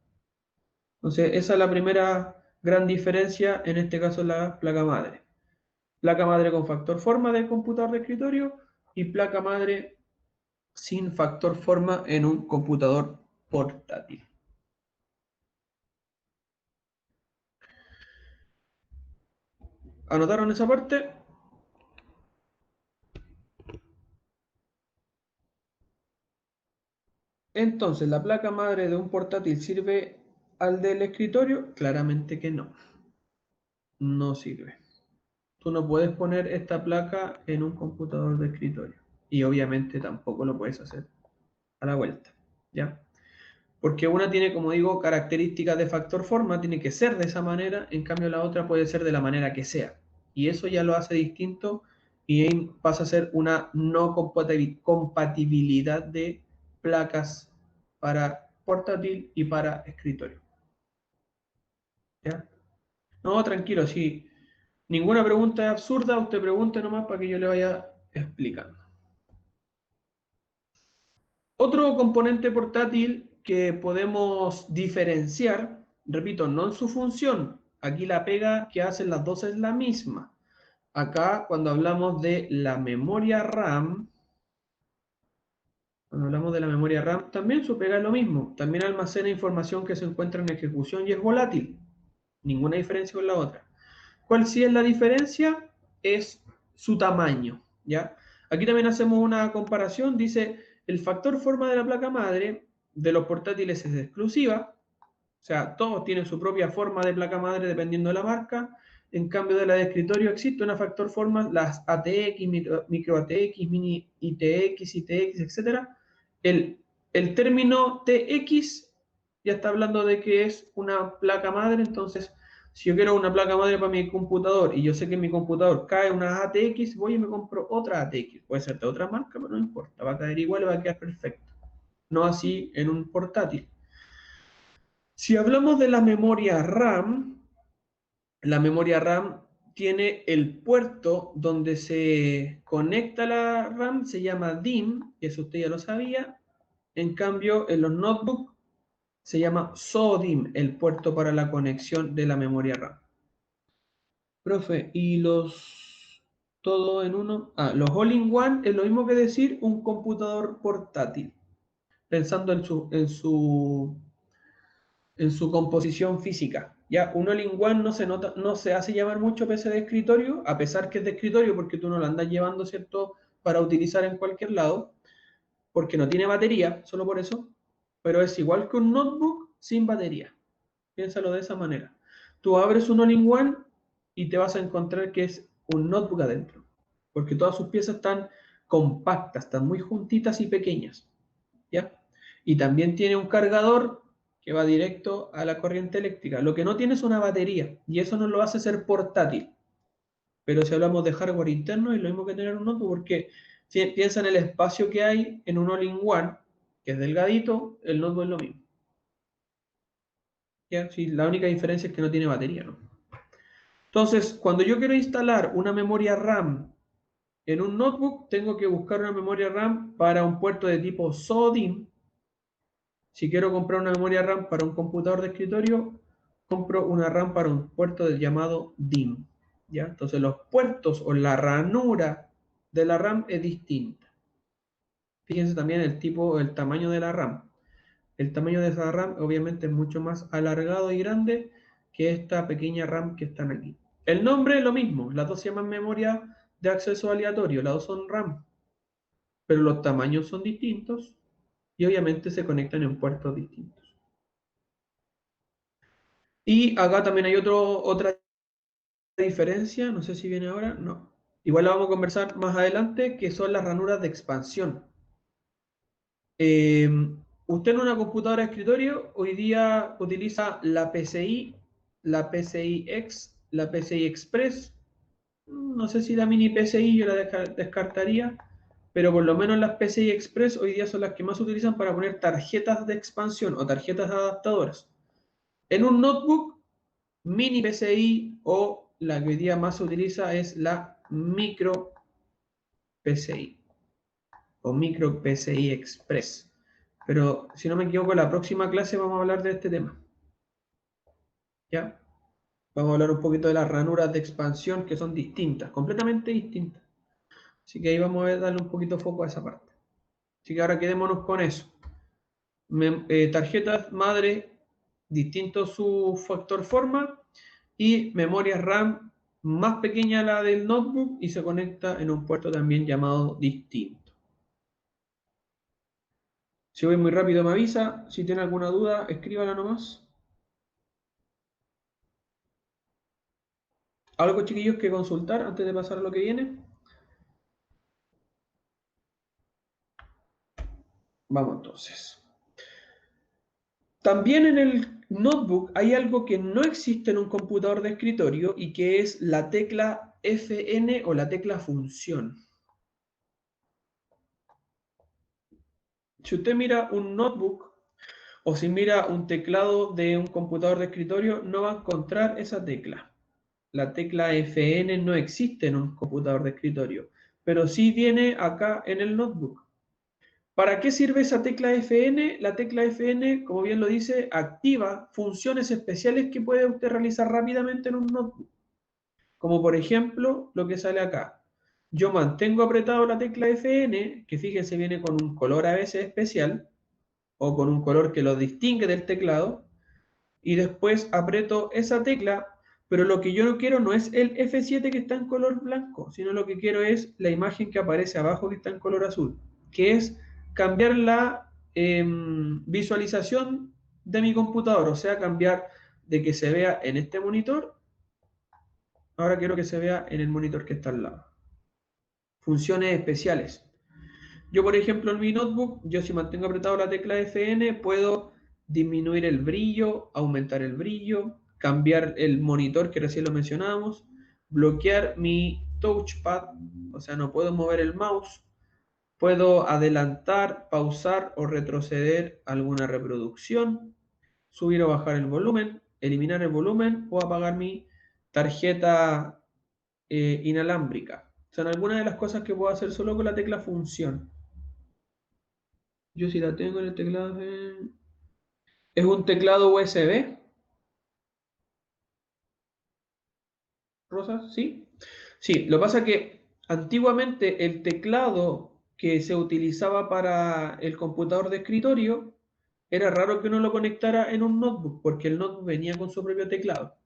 Speaker 1: Entonces esa es la primera gran diferencia, en este caso la placa madre. Placa madre con factor forma de computador de escritorio y placa madre sin factor forma en un computador portátil. ¿Anotaron esa parte? Entonces, ¿la placa madre de un portátil sirve al del escritorio? Claramente que no. No sirve. Tú no puedes poner esta placa en un computador de escritorio. Y obviamente tampoco lo puedes hacer a la vuelta. ¿Ya? Porque una tiene, como digo, características de factor forma, tiene que ser de esa manera, en cambio la otra puede ser de la manera que sea. Y eso ya lo hace distinto y pasa a ser una no compatibilidad de placas para portátil y para escritorio. ¿Ya? No, tranquilo, si ninguna pregunta es absurda, usted pregunte nomás para que yo le vaya explicando. Otro componente portátil que podemos diferenciar, repito, no en su función, aquí la pega que hacen las dos es la misma. Acá, cuando hablamos de la memoria RAM, también su pega es lo mismo. También almacena información que se encuentra en ejecución y es volátil. Ninguna diferencia con la otra. ¿Cuál sí es la diferencia? Es su tamaño, ¿ya? Aquí también hacemos una comparación, dice, el factor forma de la placa madre de los portátiles es exclusiva, o sea, todos tienen su propia forma de placa madre dependiendo de la marca, En cambio de la de escritorio existe una factor forma, las ATX, micro ATX, mini ITX, ITX, etc. El término TX ya está hablando de que es una placa madre, entonces si yo quiero una placa madre para mi computador y yo sé que en mi computador cae una ATX, voy y me compro otra ATX. Puede ser de otra marca, pero no importa, va a caer igual y va a quedar perfecto. No así en un portátil. Si hablamos de la memoria RAM tiene el puerto donde se conecta la RAM, se llama DIMM, que eso usted ya lo sabía. En cambio, en los notebooks se llama SODIMM, el puerto para la conexión de la memoria RAM. Profe, ¿y todo en uno? Los all-in-one es lo mismo que decir un computador portátil, pensando en su composición física. Ya, un all-in-one no se hace llamar mucho PC de escritorio, a pesar que es de escritorio, porque tú no lo andas llevando, ¿cierto?, para utilizar en cualquier lado, porque no tiene batería, solo por eso, pero es igual que un notebook sin batería. Piénsalo de esa manera. Tú abres un all-in-one y te vas a encontrar que es un notebook adentro, porque todas sus piezas están compactas, están muy juntitas y pequeñas, ¿ya? Y también tiene un cargador que va directo a la corriente eléctrica. Lo que no tiene es una batería, y eso nos lo hace ser portátil. Pero si hablamos de hardware interno, es lo mismo que tener un notebook, porque si piensa en el espacio que hay en un all-in-one, que es delgadito, el notebook es lo mismo. ¿Ya? Sí, la única diferencia es que no tiene batería, ¿no? Entonces, cuando yo quiero instalar una memoria RAM en un notebook, tengo que buscar una memoria RAM para un puerto de tipo SODIMM. Si quiero comprar una memoria RAM para un computador de escritorio, compro una RAM para un puerto del llamado DIMM, ¿ya? Entonces los puertos o la ranura de la RAM es distinta. Fíjense también el tamaño de la RAM. El tamaño de esa RAM obviamente es mucho más alargado y grande que esta pequeña RAM que están aquí. El nombre es lo mismo, las dos se llaman memoria de acceso aleatorio, las dos son RAM, pero los tamaños son distintos y obviamente se conectan en puertos distintos. Y acá también hay otra diferencia, no sé si viene ahora, no. Igual la vamos a conversar más adelante, que son las ranuras de expansión. Usted en una computadora de escritorio hoy día utiliza la PCI, la PCI-X, la PCI Express. No sé si la mini PCI yo la descartaría, pero por lo menos las PCI Express hoy día son las que más se utilizan para poner tarjetas de expansión o tarjetas adaptadoras. En un notebook, mini PCI o la que hoy día más se utiliza es la micro PCI o micro PCI Express. Pero si no me equivoco, en la próxima clase vamos a hablar de este tema. ¿Ya? Vamos a hablar un poquito de las ranuras de expansión que son distintas, completamente distintas. Así que ahí vamos a darle un poquito de foco a esa parte. Así que ahora quedémonos con eso. Tarjetas madre, distinto su factor forma, y memoria RAM más pequeña la del notebook y se conecta en un puerto también llamado distinto. Si voy muy rápido me avisa. Si tiene alguna duda, escríbala nomás. ¿Algo, chiquillos, que consultar antes de pasar a lo que viene? Vamos entonces. También en el notebook hay algo que no existe en un computador de escritorio y que es la tecla FN o la tecla función. Si usted mira un notebook o si mira un teclado de un computador de escritorio, no va a encontrar esa tecla. La tecla FN no existe en un computador de escritorio, pero sí viene acá en el notebook. ¿Para qué sirve esa tecla FN? La tecla FN, como bien lo dice, activa funciones especiales que puede usted realizar rápidamente en un notebook. Como por ejemplo, lo que sale acá. Yo mantengo apretado la tecla FN, que fíjense viene con un color a veces especial, o con un color que lo distingue del teclado, y después aprieto esa tecla, pero lo que yo no quiero no es el F7 que está en color blanco, sino lo que quiero es la imagen que aparece abajo que está en color azul, que es cambiar la visualización de mi computador, o sea, cambiar de que se vea en este monitor Ahora quiero que se vea en el monitor que está al lado. Funciones especiales. Yo, por ejemplo, en mi notebook, yo si mantengo apretado la tecla Fn, puedo disminuir el brillo, aumentar el brillo, cambiar el monitor, que recién lo mencionábamos, bloquear mi touchpad, o sea, no puedo mover el mouse, puedo adelantar, pausar o retroceder alguna reproducción, subir o bajar el volumen, eliminar el volumen o apagar mi tarjeta inalámbrica. Son algunas de las cosas que puedo hacer solo con la tecla función. Yo sí la tengo en el teclado. Es un teclado USB. Rosa, ¿sí? Sí, lo que pasa es que antiguamente el teclado que se utilizaba para el computador de escritorio era raro que uno lo conectara en un notebook, porque el notebook venía con su propio teclado.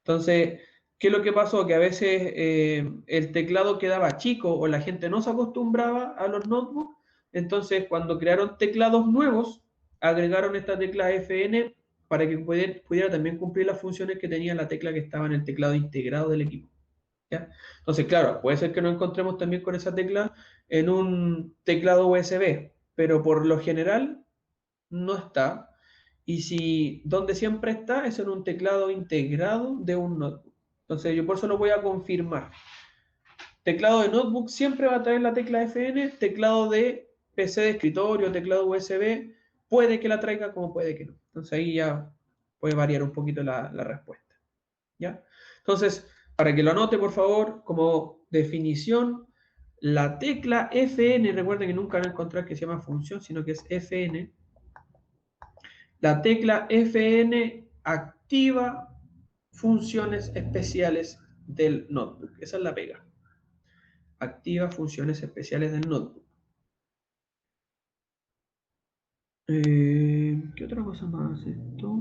Speaker 1: Entonces, ¿qué es lo que pasó? Que a veces el teclado quedaba chico o la gente no se acostumbraba a los notebooks. Entonces, cuando crearon teclados nuevos, agregaron esta tecla Fn para que pudiera también cumplir las funciones que tenía la tecla que estaba en el teclado integrado del equipo. ¿Ya? Entonces, claro, puede ser que nos encontremos también con esa tecla en un teclado USB, pero por lo general no está. Y si donde siempre está es en un teclado integrado de un notebook. Entonces yo por eso lo voy a confirmar. Teclado de notebook siempre va a traer la tecla Fn, teclado de PC de escritorio, teclado USB, puede que la traiga como puede que no. Entonces ahí ya puede variar un poquito la respuesta. ¿Ya? Entonces, para que lo anote, por favor, como definición, la tecla Fn, recuerden que nunca van a encontrar que se llama función, sino que es Fn. La tecla Fn activa funciones especiales del notebook. Esa es la pega. Activa funciones especiales del notebook. ¿Qué otra cosa más hace esto?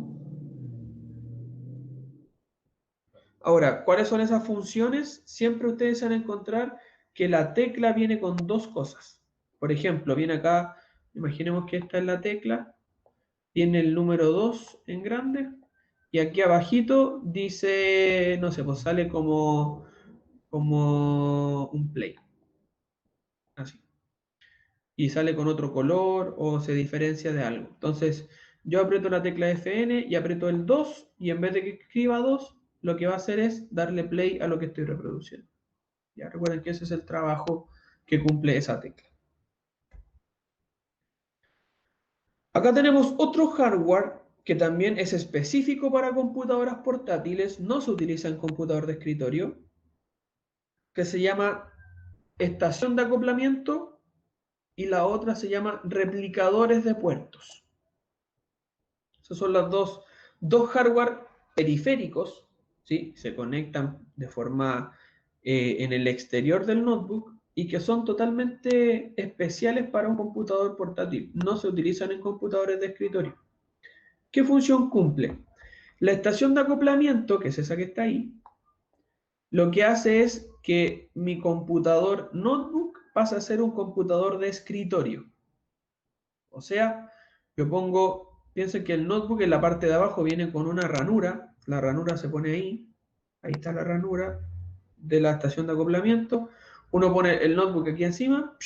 Speaker 1: Ahora, ¿cuáles son esas funciones? Siempre ustedes van a encontrar que la tecla viene con dos cosas. Por ejemplo, viene acá, imaginemos que esta es la tecla, tiene el número 2 en grande, y aquí abajito dice, no sé, pues sale como un play, así. Y sale con otro color o se diferencia de algo. Entonces, yo aprieto la tecla Fn y aprieto el 2 y en vez de que escriba 2, lo que va a hacer es darle play a lo que estoy reproduciendo. Ya recuerden que ese es el trabajo que cumple esa tecla. Acá tenemos otro hardware que también es específico para computadoras portátiles, no se utiliza en computador de escritorio, que se llama estación de acoplamiento y la otra se llama replicadores de puertos. Esos son los dos hardware periféricos, ¿sí? Se conectan de forma en el exterior del notebook y que son totalmente especiales para un computador portátil. No se utilizan en computadores de escritorio. ¿Qué función cumple? La estación de acoplamiento, que es esa que está ahí, lo que hace es que mi computador notebook pasa a ser un computador de escritorio. O sea, yo piensen que el notebook en la parte de abajo viene con una ranura, la ranura se pone ahí está la ranura de la estación de acoplamiento, uno pone el notebook aquí encima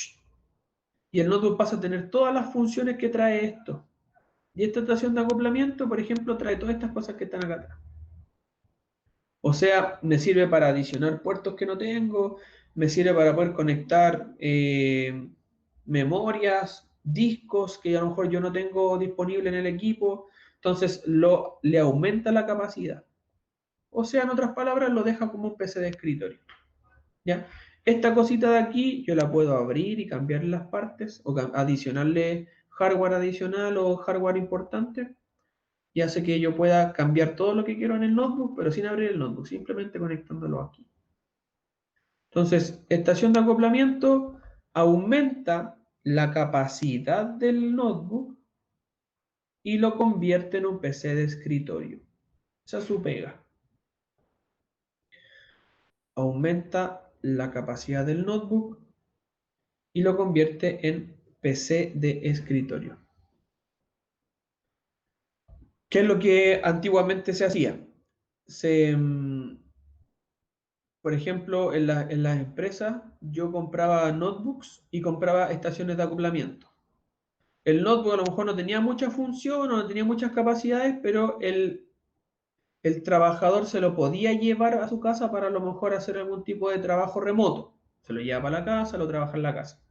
Speaker 1: y el notebook pasa a tener todas las funciones que trae esto. Y esta estación de acoplamiento, por ejemplo, trae todas estas cosas que están acá atrás. O sea, me sirve para adicionar puertos que no tengo, me sirve para poder conectar memorias, discos que a lo mejor yo no tengo disponible en el equipo, entonces le aumenta la capacidad. O sea, en otras palabras, lo deja como un PC de escritorio. ¿Ya? Esta cosita de aquí yo la puedo abrir y cambiar las partes o adicionarle hardware adicional o hardware importante y hace que yo pueda cambiar todo lo que quiero en el notebook, pero sin abrir el notebook, simplemente conectándolo aquí. Entonces, estación de acoplamiento aumenta la capacidad del notebook y lo convierte en un PC de escritorio. Esa es su pega. Aumenta la capacidad del notebook y lo convierte en PC de escritorio. ¿Qué es lo que antiguamente se hacía? por ejemplo, en las empresas, yo compraba notebooks y compraba estaciones de acoplamiento. El notebook a lo mejor no tenía mucha función o no tenía muchas capacidades, pero el trabajador se lo podía llevar a su casa para a lo mejor hacer algún tipo de trabajo remoto. Se lo lleva para la casa, lo trabaja en la casa.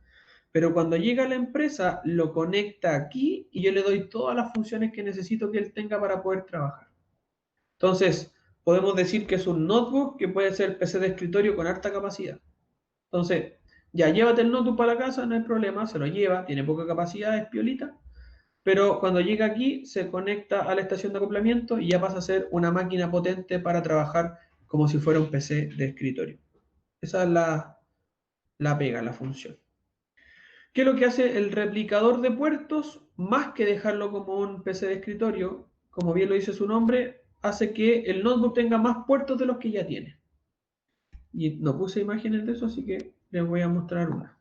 Speaker 1: Pero cuando llega a la empresa, lo conecta aquí y yo le doy todas las funciones que necesito que él tenga para poder trabajar. Entonces, podemos decir que es un notebook que puede ser PC de escritorio con alta capacidad. Entonces, ya llévate el notebook para la casa, no hay problema, se lo lleva, tiene poca capacidad, es piolita, pero cuando llega aquí se conecta a la estación de acoplamiento y ya pasa a ser una máquina potente para trabajar como si fuera un PC de escritorio. Esa es la pega, la función. ¿Qué es lo que hace el replicador de puertos? Más que dejarlo como un PC de escritorio, como bien lo dice su nombre, hace que el notebook tenga más puertos de los que ya tiene. Y no puse imágenes de eso, así que les voy a mostrar una.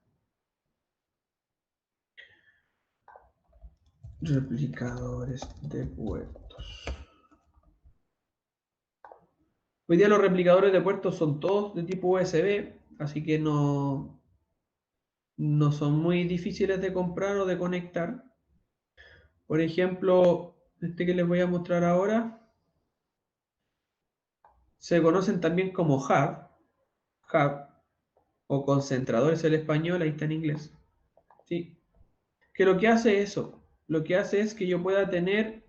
Speaker 1: Replicadores de puertos. Hoy día los replicadores de puertos son todos de tipo USB, así que no son muy difíciles de comprar o de conectar. Por ejemplo, este que les voy a mostrar ahora, se conocen también como hub o concentradores en español, ahí está en inglés. ¿Sí? Que lo que hace eso, lo que hace es que yo pueda tener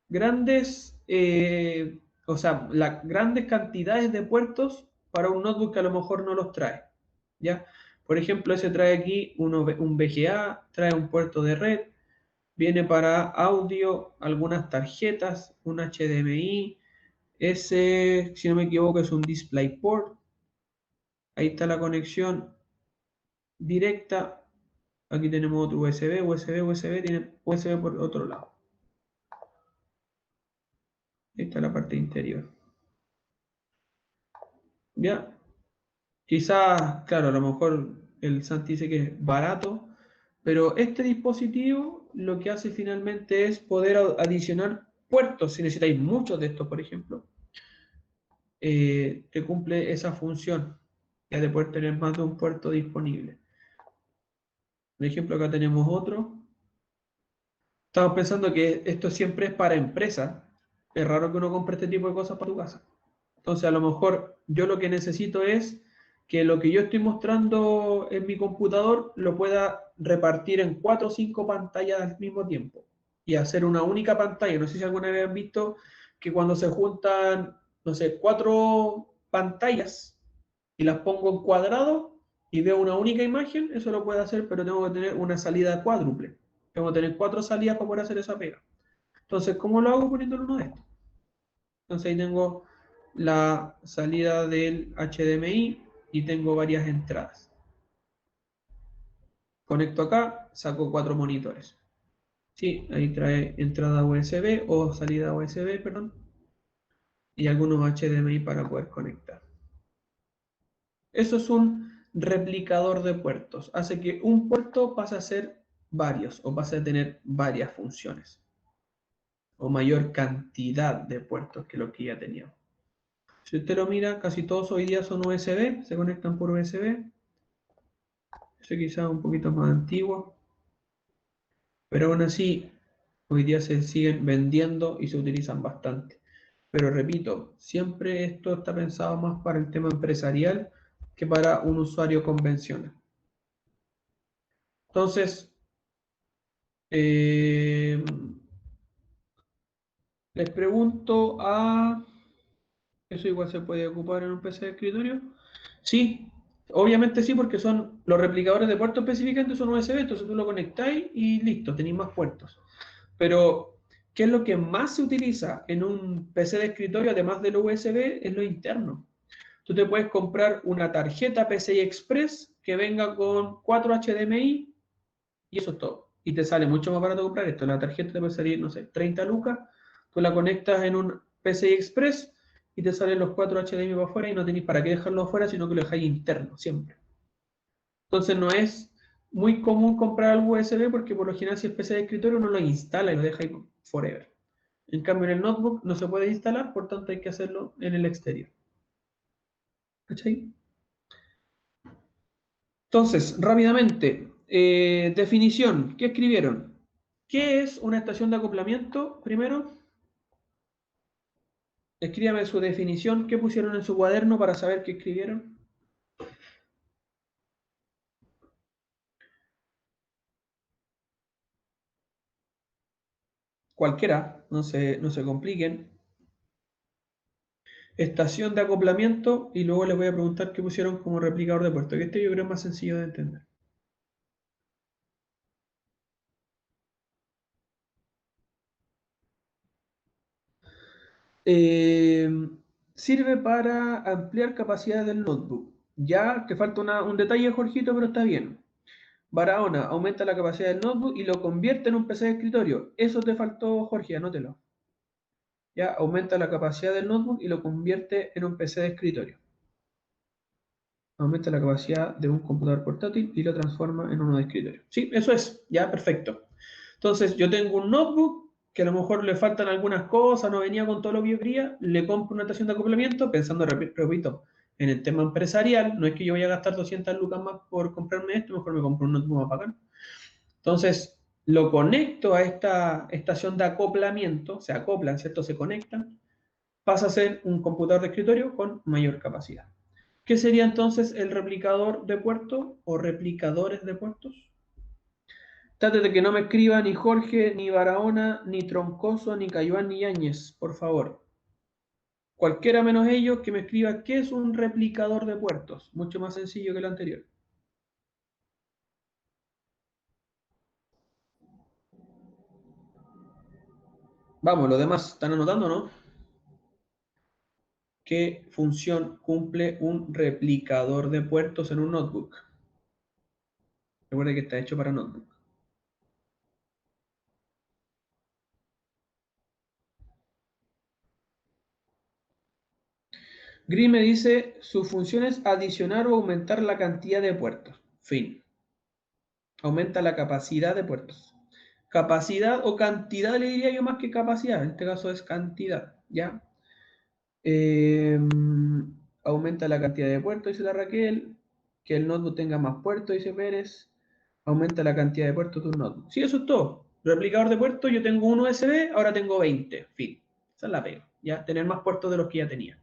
Speaker 1: grandes, grandes cantidades de puertos para un notebook que a lo mejor no los trae. ¿Ya? Por ejemplo, ese trae aquí un VGA, trae un puerto de red, viene para audio, algunas tarjetas, un HDMI, ese, si no me equivoco, es un DisplayPort. Ahí está la conexión directa. Aquí tenemos otro USB, tiene USB por otro lado. Ahí está la parte interior. ¿Ya? Quizás, claro, a lo mejor el Santi dice que es barato, pero este dispositivo lo que hace finalmente es poder adicionar puertos. Si necesitáis muchos de estos, por ejemplo, te cumple esa función, ya de poder tener más de un puerto disponible. Por ejemplo, acá tenemos otro. Estamos pensando que esto siempre es para empresas. Es raro que uno compre este tipo de cosas para tu casa. Entonces, a lo mejor yo lo que necesito es que lo que yo estoy mostrando en mi computador lo pueda repartir en 4 o 5 pantallas al mismo tiempo y hacer una única pantalla. No sé si alguna vez han visto que cuando se juntan, no sé, 4 pantallas y las pongo en cuadrado y veo una única imagen, eso lo puedo hacer, pero tengo que tener una salida cuádruple. Tengo que tener 4 salidas para poder hacer esa pega. Entonces, ¿cómo lo hago poniéndole uno de estos? Entonces ahí tengo la salida del HDMI y tengo varias entradas. Conecto acá, saco 4 monitores. Sí, ahí trae entrada USB o salida USB, perdón. Y algunos HDMI para poder conectar. Eso es un replicador de puertos. Hace que un puerto pase a ser varios o pase a tener varias funciones. O mayor cantidad de puertos que lo que ya teníamos. Si usted lo mira, casi todos hoy día son USB, se conectan por USB. Ese quizás un poquito más antiguo, pero aún así hoy día se siguen vendiendo y se utilizan bastante. Pero repito, siempre esto está pensado más para el tema empresarial que para un usuario convencional. Entonces, les pregunto ¿eso igual se puede ocupar en un PC de escritorio? Sí, obviamente sí, porque son los replicadores de puertos específicamente son USB, entonces tú lo conectáis y listo, tenéis más puertos. Pero, ¿qué es lo que más se utiliza en un PC de escritorio, además del USB? Es lo interno. Tú te puedes comprar una tarjeta PCI Express que venga con 4 HDMI y eso es todo. Y te sale mucho más barato comprar esto. La tarjeta te puede salir, no sé, 30 lucas. Tú la conectas en un PCI Express y te salen los 4 HDMI para afuera y no tenéis para qué dejarlo afuera, sino que lo dejáis interno, siempre. Entonces no es muy común comprar algo USB porque por lo general si es PC de escritorio uno lo instala y lo deja ahí forever. En cambio en el notebook no se puede instalar, por tanto hay que hacerlo en el exterior. ¿Cachai? Entonces, rápidamente, definición, ¿qué escribieron? ¿Qué es una estación de acoplamiento? Primero, escríbame su definición, ¿qué pusieron en su cuaderno para saber qué escribieron? Cualquiera, no se compliquen. Estación de acoplamiento y luego les voy a preguntar qué pusieron como replicador de puerto, que este yo creo es más sencillo de entender. Eh, Sirve para ampliar capacidad del notebook. Ya te falta un detalle, Jorgito, pero está bien. Barahona aumenta la capacidad del notebook y lo convierte en un PC de escritorio. Eso te faltó, Jorge, anótelo. Ya aumenta la capacidad del notebook y lo convierte en un PC de escritorio. Aumenta la capacidad de un computador portátil y lo transforma en uno de escritorio. Sí, eso es. Ya, perfecto. Entonces, yo tengo un notebook que a lo mejor le faltan algunas cosas, no venía con todo lo que yo quería, le compro una estación de acoplamiento pensando, repito, en el tema empresarial, no es que yo vaya a gastar 200 lucas más por comprarme esto, mejor me compro un notebook más bacán. Entonces, lo conecto a esta estación de acoplamiento, se acoplan, ¿cierto? Se conectan, pasa a ser un computador de escritorio con mayor capacidad. ¿Qué sería entonces el replicador de puertos o replicadores de puertos? Trate de que no me escriba ni Jorge, ni Barahona, ni Troncoso, ni Cayuán, ni Yáñez, por favor. Cualquiera menos ellos que me escriba qué es un replicador de puertos. Mucho más sencillo que lo anterior. Vamos, los demás, ¿están anotando, no? ¿Qué función cumple un replicador de puertos en un notebook? Recuerde que está hecho para notebook. Green me dice, su función es adicionar o aumentar la cantidad de puertos. Fin. Aumenta la capacidad de puertos. Capacidad o cantidad le diría yo más que capacidad. En este caso es cantidad, ¿ya? Aumenta la cantidad de puertos, dice la Raquel. Que el notebook tenga más puertos, dice Pérez. Aumenta la cantidad de puertos de un notebook. Sí, eso es todo. Replicador de puertos, yo tengo un USB, ahora tengo 20. Fin. Esa es la pega. ¿Ya? Tener más puertos de los que ya tenía.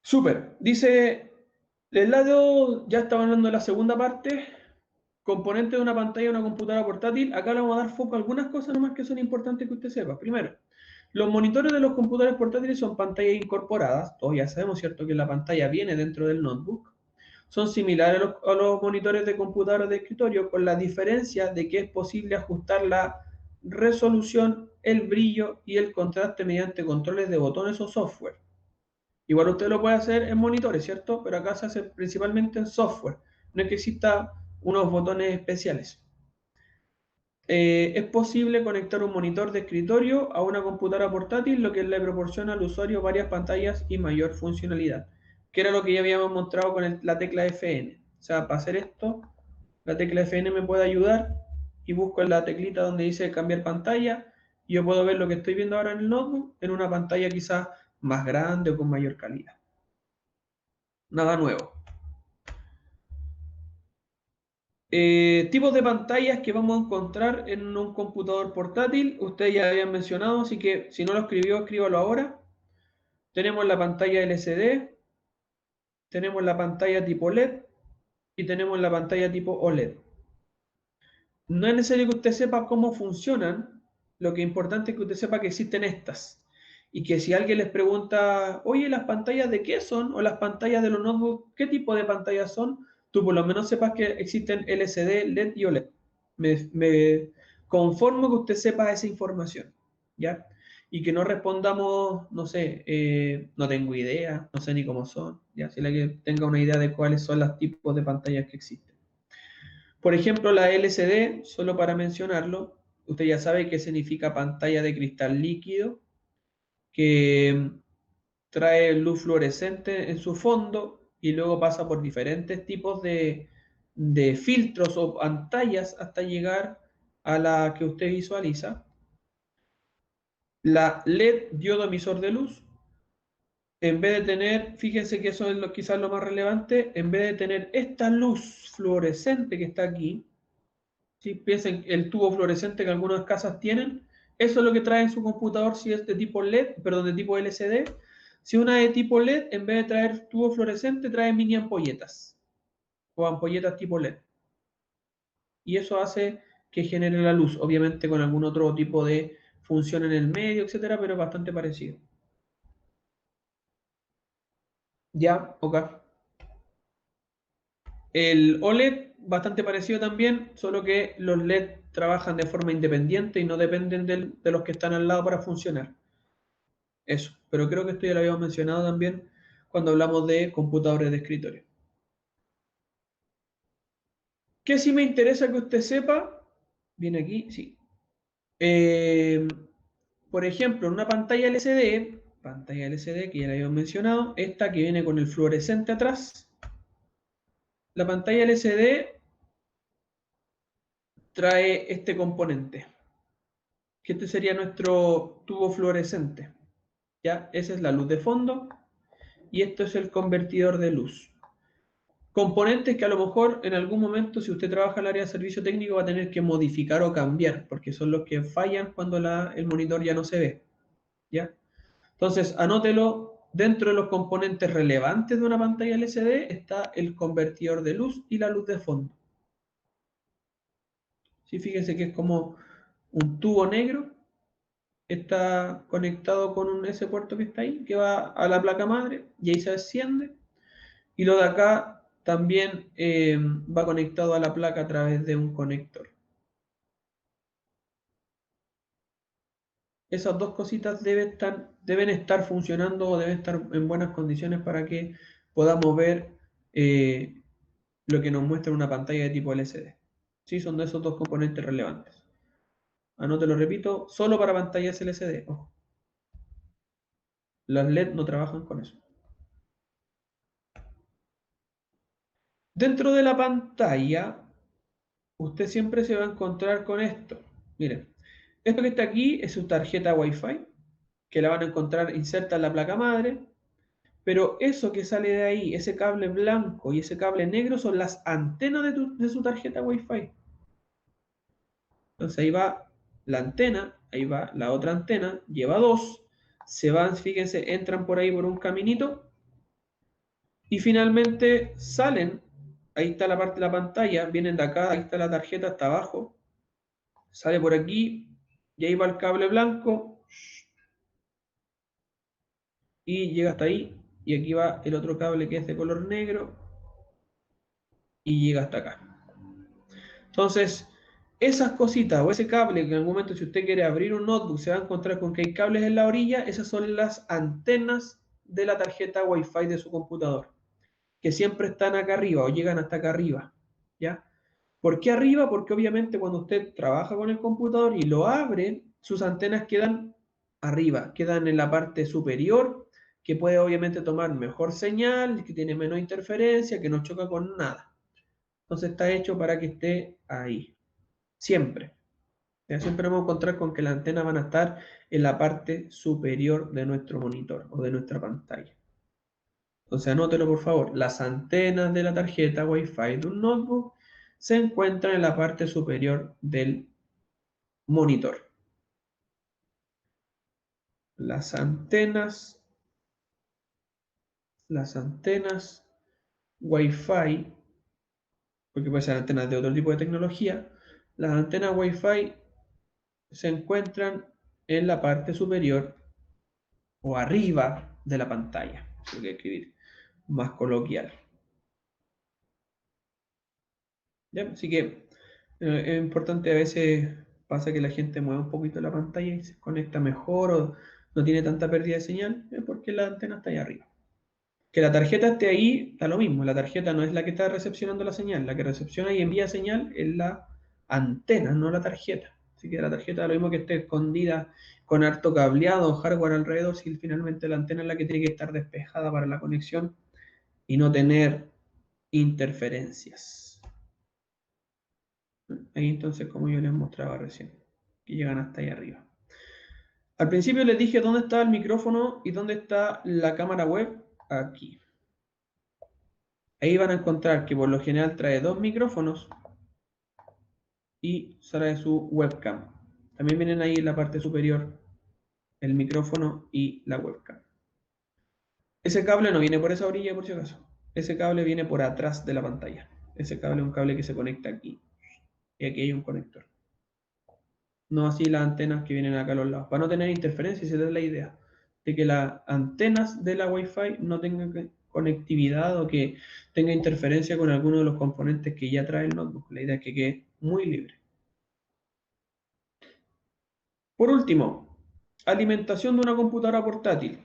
Speaker 1: Súper. Dice, del lado, ya estaba hablando de la segunda parte, componente de una pantalla de una computadora portátil. Acá le vamos a dar foco a algunas cosas nomás que son importantes que usted sepa. Primero, los monitores de los computadores portátiles son pantallas incorporadas. Todos ya sabemos, ¿cierto?, que la pantalla viene dentro del notebook. Son similares a los monitores de computadores de escritorio, con la diferencia de que es posible ajustar la resolución, el brillo y el contraste mediante controles de botones o software. Igual usted lo puede hacer en monitores, ¿cierto? Pero acá se hace principalmente en software. No es que exista unos botones especiales. Es posible conectar un monitor de escritorio a una computadora portátil, lo que le proporciona al usuario varias pantallas y mayor funcionalidad, que era lo que ya habíamos mostrado con la tecla Fn. O sea, para hacer esto, la tecla Fn me puede ayudar y busco en la teclita donde dice cambiar pantalla y yo puedo ver lo que estoy viendo ahora en el notebook en una pantalla quizás más grande o con mayor calidad. Nada nuevo. Tipos de pantallas que vamos a encontrar en un computador portátil, ustedes ya habían mencionado, así que si no lo escribió, escríbalo ahora. Tenemos la pantalla LCD, tenemos la pantalla tipo LED y tenemos la pantalla tipo OLED. No es necesario que usted sepa cómo funcionan, lo que es importante es que usted sepa que existen estas. Y que si alguien les pregunta, oye, ¿las pantallas de qué son? O las pantallas de los notebooks, ¿qué tipo de pantallas son? Tú por lo menos sepas que existen LCD, LED y OLED. Me conformo que usted sepa esa información, ¿ya? Y que no respondamos, no sé, no tengo idea, no sé ni cómo son, ¿ya? Si la que tenga una idea de cuáles son los tipos de pantallas que existen. Por ejemplo, la LCD, solo para mencionarlo, usted ya sabe qué significa pantalla de cristal líquido, que trae luz fluorescente en su fondo y luego pasa por diferentes tipos de filtros o pantallas hasta llegar a la que usted visualiza. La LED, diodo emisor de luz, en vez de tener, fíjense que eso es quizás lo más relevante, en vez de tener esta luz fluorescente que está aquí, ¿sí? Piensen el tubo fluorescente que algunas casas tienen, eso es lo que trae en su computador si es de tipo LED, perdón, de tipo LCD. Si una es de tipo LED, en vez de traer tubo fluorescente, trae mini ampolletas o ampolletas tipo LED. Y eso hace que genere la luz, obviamente con algún otro tipo de función en el medio, etcétera, pero bastante parecido. Ya, ok. El OLED, bastante parecido también, solo que los LED trabajan de forma independiente y no dependen de los que están al lado para funcionar. Eso, pero creo que esto ya lo habíamos mencionado también cuando hablamos de computadores de escritorio. ¿Qué sí me interesa que usted sepa? Viene aquí, sí. Por ejemplo, en una pantalla LCD, que ya la habíamos mencionado, esta que viene con el fluorescente atrás, la pantalla LCD trae este componente, que este sería nuestro tubo fluorescente. ¿Ya? Esa es la luz de fondo y esto es el convertidor de luz. Componentes que a lo mejor en algún momento, si usted trabaja en el área de servicio técnico, va a tener que modificar o cambiar, porque son los que fallan cuando el monitor ya no se ve. ¿Ya? Entonces, anótelo. Dentro de los componentes relevantes de una pantalla LCD está el convertidor de luz y la luz de fondo. ¿Sí? Fíjense que es como un tubo negro, está conectado con ese puerto que está ahí, que va a la placa madre, y ahí se enciende. Y lo de acá también va conectado a la placa a través de un conector. Esas dos cositas deben estar funcionando o deben estar en buenas condiciones para que podamos ver lo que nos muestra una pantalla de tipo LCD. ¿Sí? Son de esos dos componentes relevantes. Anote, lo repito, solo para pantallas LCD. Ojo. Las LED no trabajan con eso. Dentro de la pantalla, usted siempre se va a encontrar con esto. Miren, esto que está aquí es su tarjeta Wi-Fi, que la van a encontrar inserta en la placa madre, pero eso que sale de ahí, ese cable blanco y ese cable negro son las antenas de su tarjeta Wi-Fi. Entonces ahí va la antena, ahí va la otra antena, lleva dos, se van, fíjense, entran por ahí por un caminito y finalmente salen, ahí está la parte de la pantalla, vienen de acá, ahí está la tarjeta hasta abajo, sale por aquí y ahí va el cable blanco y llega hasta ahí y aquí va el otro cable que es de color negro y llega hasta acá. Entonces, esas cositas o ese cable que en algún momento si usted quiere abrir un notebook se va a encontrar con que hay cables en la orilla, esas son las antenas de la tarjeta Wi-Fi de su computador, que siempre están acá arriba o llegan hasta acá arriba, ¿ya? ¿Por qué arriba? Porque obviamente cuando usted trabaja con el computador y lo abre, sus antenas quedan arriba, quedan en la parte superior, que puede obviamente tomar mejor señal, que tiene menos interferencia, que no choca con nada. Entonces está hecho para que esté ahí, siempre. Ya siempre vamos a encontrar con que las antenas van a estar en la parte superior de nuestro monitor o de nuestra pantalla. Entonces anótelo por favor, las antenas de la tarjeta Wi-Fi de un notebook se encuentran en la parte superior del monitor. Las antenas Wi-Fi, porque pueden ser antenas de otro tipo de tecnología, las antenas Wi-Fi se encuentran en la parte superior o arriba de la pantalla. Tengo que escribir más coloquial. ¿Ya? Así que es importante, a veces pasa que la gente mueve un poquito la pantalla y se conecta mejor o no tiene tanta pérdida de señal, es porque la antena está ahí arriba. Que la tarjeta esté ahí, da lo mismo, la tarjeta no es la que está recepcionando la señal, la que recepciona y envía señal es la antena, no la tarjeta. Así que la tarjeta da lo mismo que esté escondida con harto cableado o hardware alrededor, si finalmente la antena es la que tiene que estar despejada para la conexión y no tener interferencias. Ahí entonces, como yo les mostraba recién, que llegan hasta ahí arriba. Al principio les dije dónde está el micrófono y dónde está la cámara web. Aquí. Ahí van a encontrar que por lo general trae 2 micrófonos y trae su webcam. También vienen ahí en la parte superior el micrófono y la webcam. Ese cable no viene por esa orilla, por si acaso. Ese cable viene por atrás de la pantalla. Ese cable es un cable que se conecta aquí. Y aquí hay un conector. No así las antenas que vienen acá a los lados. Para no tener interferencia, esa es la idea. De que las antenas de la Wi-Fi no tengan conectividad o que tenga interferencia con alguno de los componentes que ya trae el notebook. La idea es que quede muy libre. Por último, alimentación de una computadora portátil.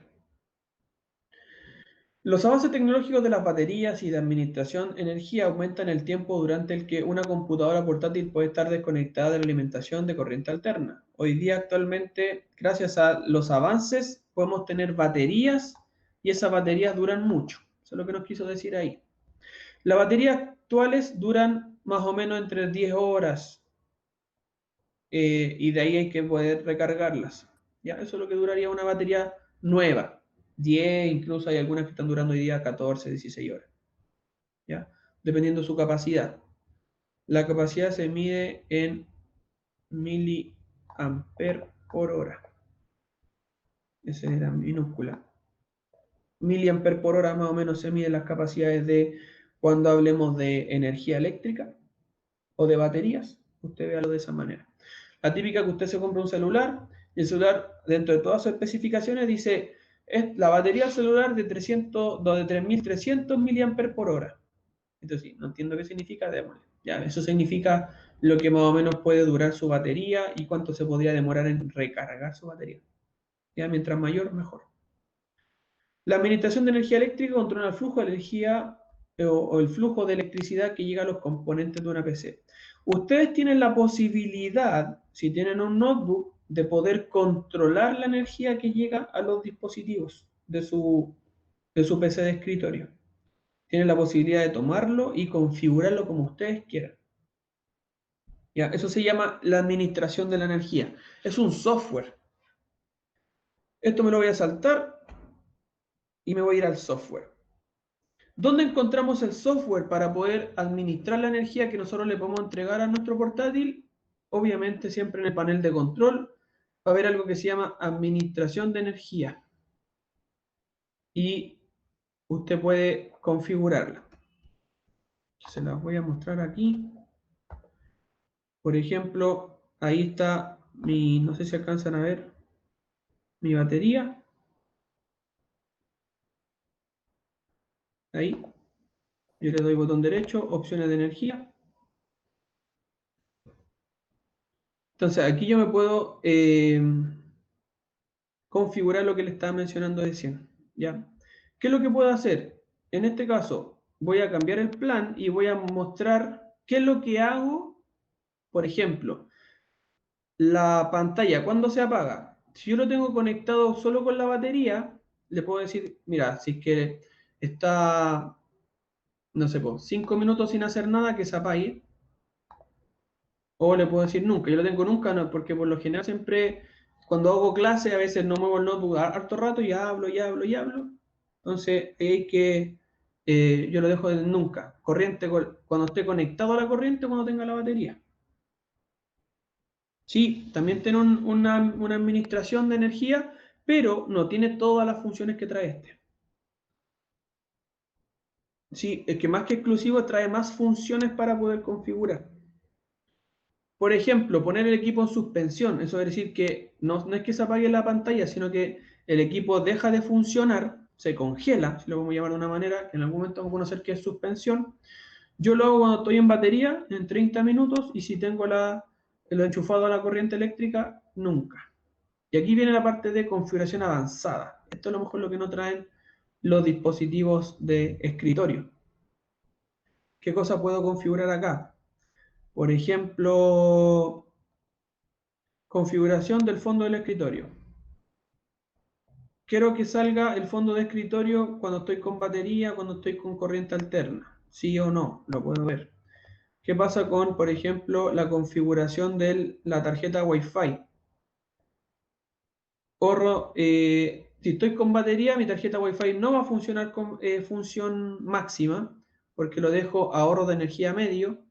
Speaker 1: Los avances tecnológicos de las baterías y de administración de energía aumentan el tiempo durante el que una computadora portátil puede estar desconectada de la alimentación de corriente alterna. Hoy día, actualmente, gracias a los avances, podemos tener baterías y esas baterías duran mucho. Eso es lo que nos quiso decir ahí. Las baterías actuales duran más o menos entre 10 horas y de ahí hay que poder recargarlas. ¿Ya? Eso es lo que duraría una batería nueva. 10, incluso hay algunas que están durando hoy día 14, 16 horas. ¿Ya? Dependiendo de su capacidad. La capacidad se mide en miliamper por hora. Esa era minúscula. Miliamper por hora más o menos se miden las capacidades de cuando hablemos de energía eléctrica o de baterías. Usted véalo de esa manera. La típica que usted se compra un celular y el celular, dentro de todas sus especificaciones, dice es la batería celular de 3300 miliamperes por hora. Entonces, sí, no entiendo qué significa, démosle. Ya, eso significa lo que más o menos puede durar su batería y cuánto se podría demorar en recargar su batería. Ya, mientras mayor, mejor. La administración de energía eléctrica controla el flujo de energía o el flujo de electricidad que llega a los componentes de una PC. Ustedes tienen la posibilidad, si tienen un notebook, de poder controlar la energía que llega a los dispositivos de su PC de escritorio. Tienen la posibilidad de tomarlo y configurarlo como ustedes quieran. ¿Ya? Eso se llama la administración de la energía. Es un software. Esto me lo voy a saltar y me voy a ir al software. ¿Dónde encontramos el software para poder administrar la energía que nosotros le podemos entregar a nuestro portátil? Obviamente siempre en el panel de control va a haber algo que se llama administración de energía. Y usted puede configurarla. Se las voy a mostrar aquí. Por ejemplo, ahí está mi, no sé si alcanzan a ver, mi batería. Ahí. Yo le doy botón derecho, opciones de energía. Entonces, aquí yo me puedo configurar lo que le estaba mencionando recién. ¿Ya? ¿Qué es lo que puedo hacer? En este caso, voy a cambiar el plan y voy a mostrar qué es lo que hago. Por ejemplo, la pantalla, ¿cuándo se apaga? Si yo lo tengo conectado solo con la batería, le puedo decir, mira, si es que está, no sé, 5 minutos sin hacer nada, que se apague. O le puedo decir nunca, yo lo tengo nunca, no, porque por lo general siempre, cuando hago clase, a veces no muevo el notebook harto rato y hablo, y hablo, y hablo. Entonces, hay que, yo lo dejo en nunca. Corriente, cuando esté conectado a la corriente, cuando tenga la batería. Sí, también tiene una administración de energía, pero no tiene todas las funciones que trae este. Sí, es que más que exclusivo trae más funciones para poder configurar. Por ejemplo, poner el equipo en suspensión. Eso es decir que no es que se apague la pantalla, sino que el equipo deja de funcionar, se congela, si lo vamos a llamar de una manera, que en algún momento vamos a conocer que es suspensión. Yo lo hago cuando estoy en batería, en 30 minutos, y si tengo lo enchufado a la corriente eléctrica, nunca. Y aquí viene la parte de configuración avanzada. Esto es a lo mejor lo que no traen los dispositivos de escritorio. ¿Qué cosa puedo configurar acá? Por ejemplo, configuración del fondo del escritorio. Quiero que salga el fondo de escritorio cuando estoy con batería, cuando estoy con corriente alterna. Sí o no, lo puedo ver. ¿Qué pasa con, por ejemplo, la configuración de la tarjeta Wi-Fi? Si estoy con batería, mi tarjeta Wi-Fi no va a funcionar con función máxima, porque lo dejo ahorro de energía medio,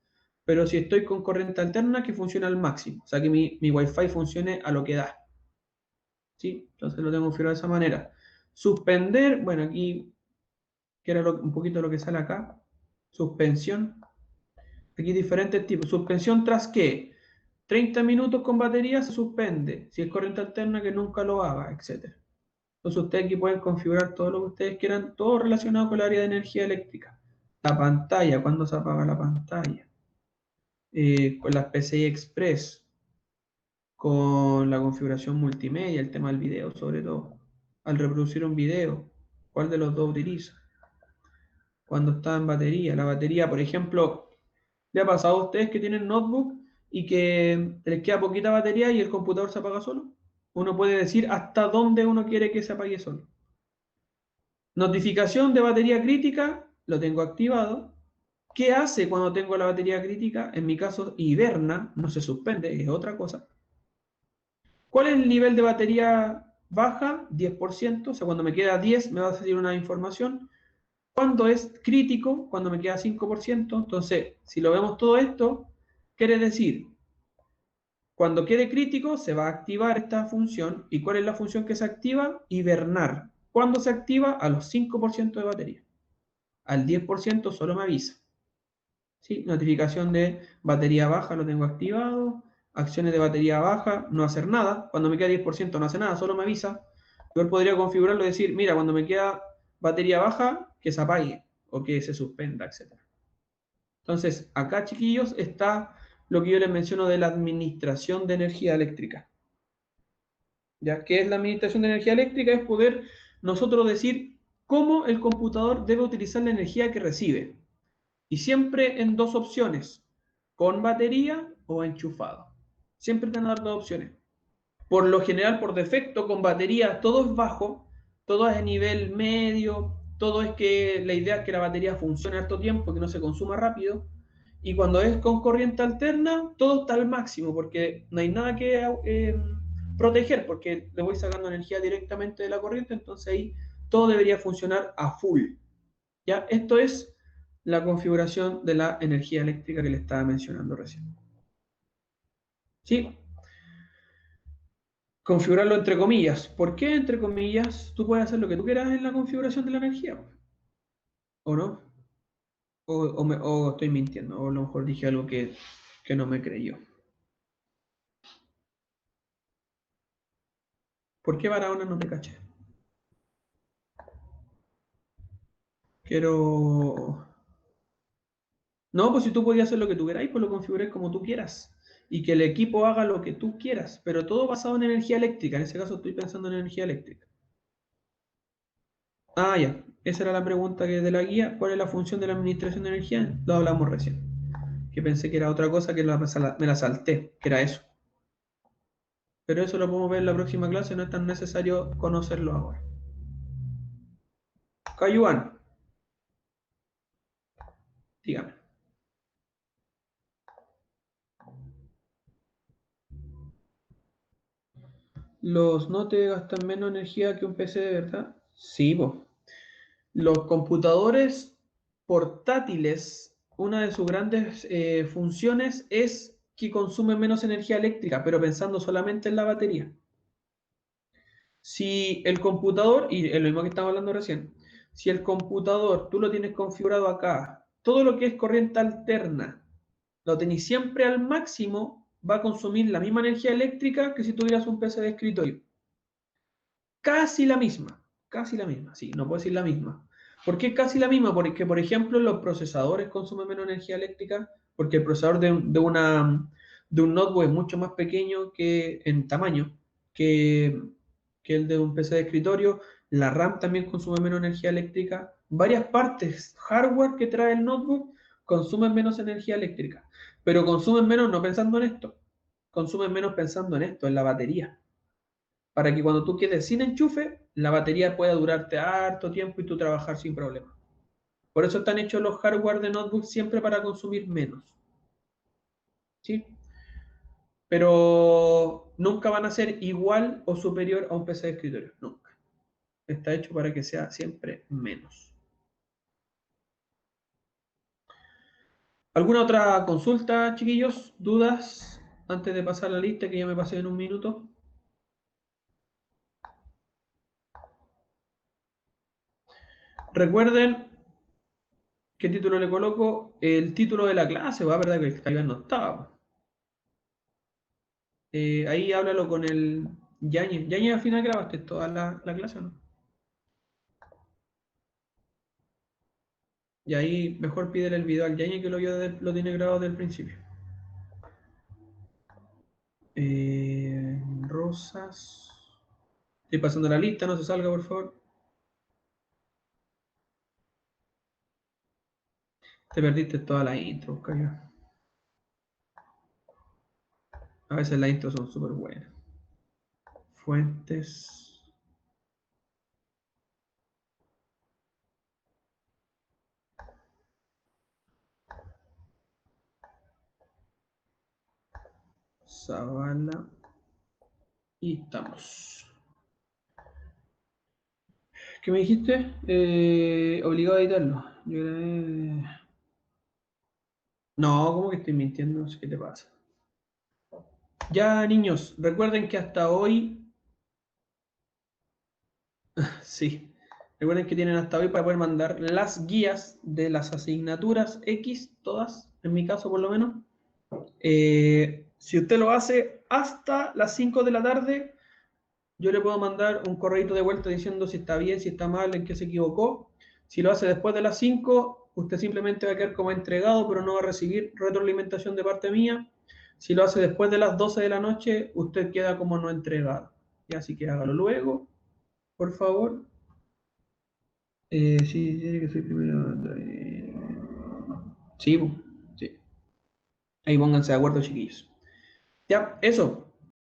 Speaker 1: pero si estoy con corriente alterna, que funciona al máximo, o sea que mi Wi-Fi funcione a lo que da. ¿Sí? Entonces lo tengo configurado de esa manera. Suspender, bueno, aquí, que era un poquito lo que sale acá, suspensión. Aquí diferentes tipos. Suspensión tras qué. 30 minutos con batería se suspende. Si es corriente alterna, que nunca lo haga, etc. Entonces ustedes aquí pueden configurar todo lo que ustedes quieran, todo relacionado con el área de energía eléctrica. La pantalla, cuando se apaga la pantalla. Con las PCI Express, con la configuración multimedia, el tema del video sobre todo. Al reproducir un video, ¿cuál de los dos utiliza? Cuando está en batería. La batería, por ejemplo, ¿le ha pasado a ustedes que tienen notebook y que les queda poquita batería y el computador se apaga solo? Uno puede decir hasta dónde uno quiere que se apague solo. Notificación de batería crítica, lo tengo activado. ¿Qué hace cuando tengo la batería crítica? En mi caso, hiberna, no se suspende, es otra cosa. ¿Cuál es el nivel de batería baja? 10%, o sea, cuando me queda 10 me va a salir una información. ¿Cuándo es crítico? Cuando me queda 5%. Entonces, si lo vemos todo esto, quiere decir, cuando quede crítico se va a activar esta función. ¿Y cuál es la función que se activa? Hibernar. ¿Cuándo se activa? A los 5% de batería. Al 10% solo me avisa. ¿Sí? Notificación de batería baja lo tengo activado. Acciones de batería baja, no hacer nada. Cuando me queda 10% no hace nada, solo me avisa. Yo podría configurarlo y decir, mira, cuando me queda batería baja, que se apague o que se suspenda, etc. Entonces, acá, chiquillos, está lo que yo les menciono de la administración de energía eléctrica. ¿Ya? ¿Qué es la administración de energía eléctrica? Es poder nosotros decir cómo el computador debe utilizar la energía que recibe. Y siempre en dos opciones, con batería o enchufado. Siempre te van a dar dos opciones. Por lo general, por defecto, con batería todo es bajo, todo es de nivel medio, todo es que la idea es que la batería funcione harto tiempo, que no se consuma rápido. Y cuando es con corriente alterna, todo está al máximo, porque no hay nada que proteger, porque le voy sacando energía directamente de la corriente, entonces ahí todo debería funcionar a full. ¿Ya? Esto es la configuración de la energía eléctrica que le estaba mencionando recién. ¿Sí? Configurarlo entre comillas. ¿Por qué entre comillas? Tú puedes hacer lo que tú quieras en la configuración de la energía. ¿O no? O estoy mintiendo. O a lo mejor dije algo que no me creyó. ¿Por qué Barahona no te caché? Quiero... No, pues si tú podías hacer lo que tú queráis, pues lo configures como tú quieras. Y que el equipo haga lo que tú quieras. Pero todo basado en energía eléctrica. En ese caso estoy pensando en energía eléctrica. Ah, ya. Esa era la pregunta que de la guía. ¿Cuál es la función de la administración de energía? Lo hablamos recién. Que pensé que era otra cosa que me la salté, que era eso. Pero eso lo podemos ver en la próxima clase, no es tan necesario conocerlo ahora. Cayuan, dígame. ¿Los no te gastan menos energía que un PC de verdad? Sí, pues. Los computadores portátiles, una de sus grandes funciones es que consumen menos energía eléctrica, pero pensando solamente en la batería. Si el computador, y es lo mismo que estamos hablando recién, si el computador tú lo tienes configurado acá, todo lo que es corriente alterna, lo tenéis siempre al máximo, va a consumir la misma energía eléctrica que si tuvieras un PC de escritorio. Casi la misma, sí, no puedo decir la misma. ¿Por qué casi la misma? Porque, por ejemplo, los procesadores consumen menos energía eléctrica, porque el procesador de un notebook es mucho más pequeño que en tamaño que el de un PC de escritorio. La RAM también consume menos energía eléctrica. Varias partes hardware que trae el notebook consumen menos energía eléctrica, pero consumen menos no pensando en esto, consumen menos pensando en esto, en la batería, para que cuando tú quedes sin enchufe, la batería pueda durarte harto tiempo y tú trabajar sin problema. Por eso están hechos los hardware de notebook siempre para consumir menos. ¿Sí? Pero nunca van a ser igual o superior a un PC de escritorio, nunca. Está hecho para que sea siempre menos. ¿Alguna otra consulta, chiquillos? ¿Dudas? Antes de pasar la lista, que ya me pasé en un minuto. Recuerden, ¿qué título le coloco? El título de la clase, va, ¿verdad? Que el Caibán no estaba. Ahí háblalo con el Yañez. Yañez, al final grabaste toda la clase, ¿no? Y ahí mejor pídele el video al Yañez que lo tiene grabado desde el principio. Rosas. Estoy pasando la lista, no se salga, por favor. Te perdiste toda la intro, Cayo. A veces las intros son súper buenas. Fuentes. Zavala. Y estamos. ¿Qué me dijiste? Obligado a editarlo. No, ¿cómo que estoy mintiendo? No sé qué te pasa. Ya, niños, recuerden que hasta hoy. Sí. Recuerden que tienen hasta hoy para poder mandar las guías de las asignaturas X, todas, en mi caso por lo menos. Si usted lo hace hasta las 5 de la tarde, yo le puedo mandar un correíto de vuelta diciendo si está bien, si está mal, en qué se equivocó. Si lo hace después de las 5, usted simplemente va a quedar como entregado, pero no va a recibir retroalimentación de parte mía. Si lo hace después de las 12 de la noche, usted queda como no entregado. Y así que hágalo luego, por favor. Sí, tiene que ser primero. Sí, sí. Ahí pónganse de acuerdo, chiquillos. Ya, eso.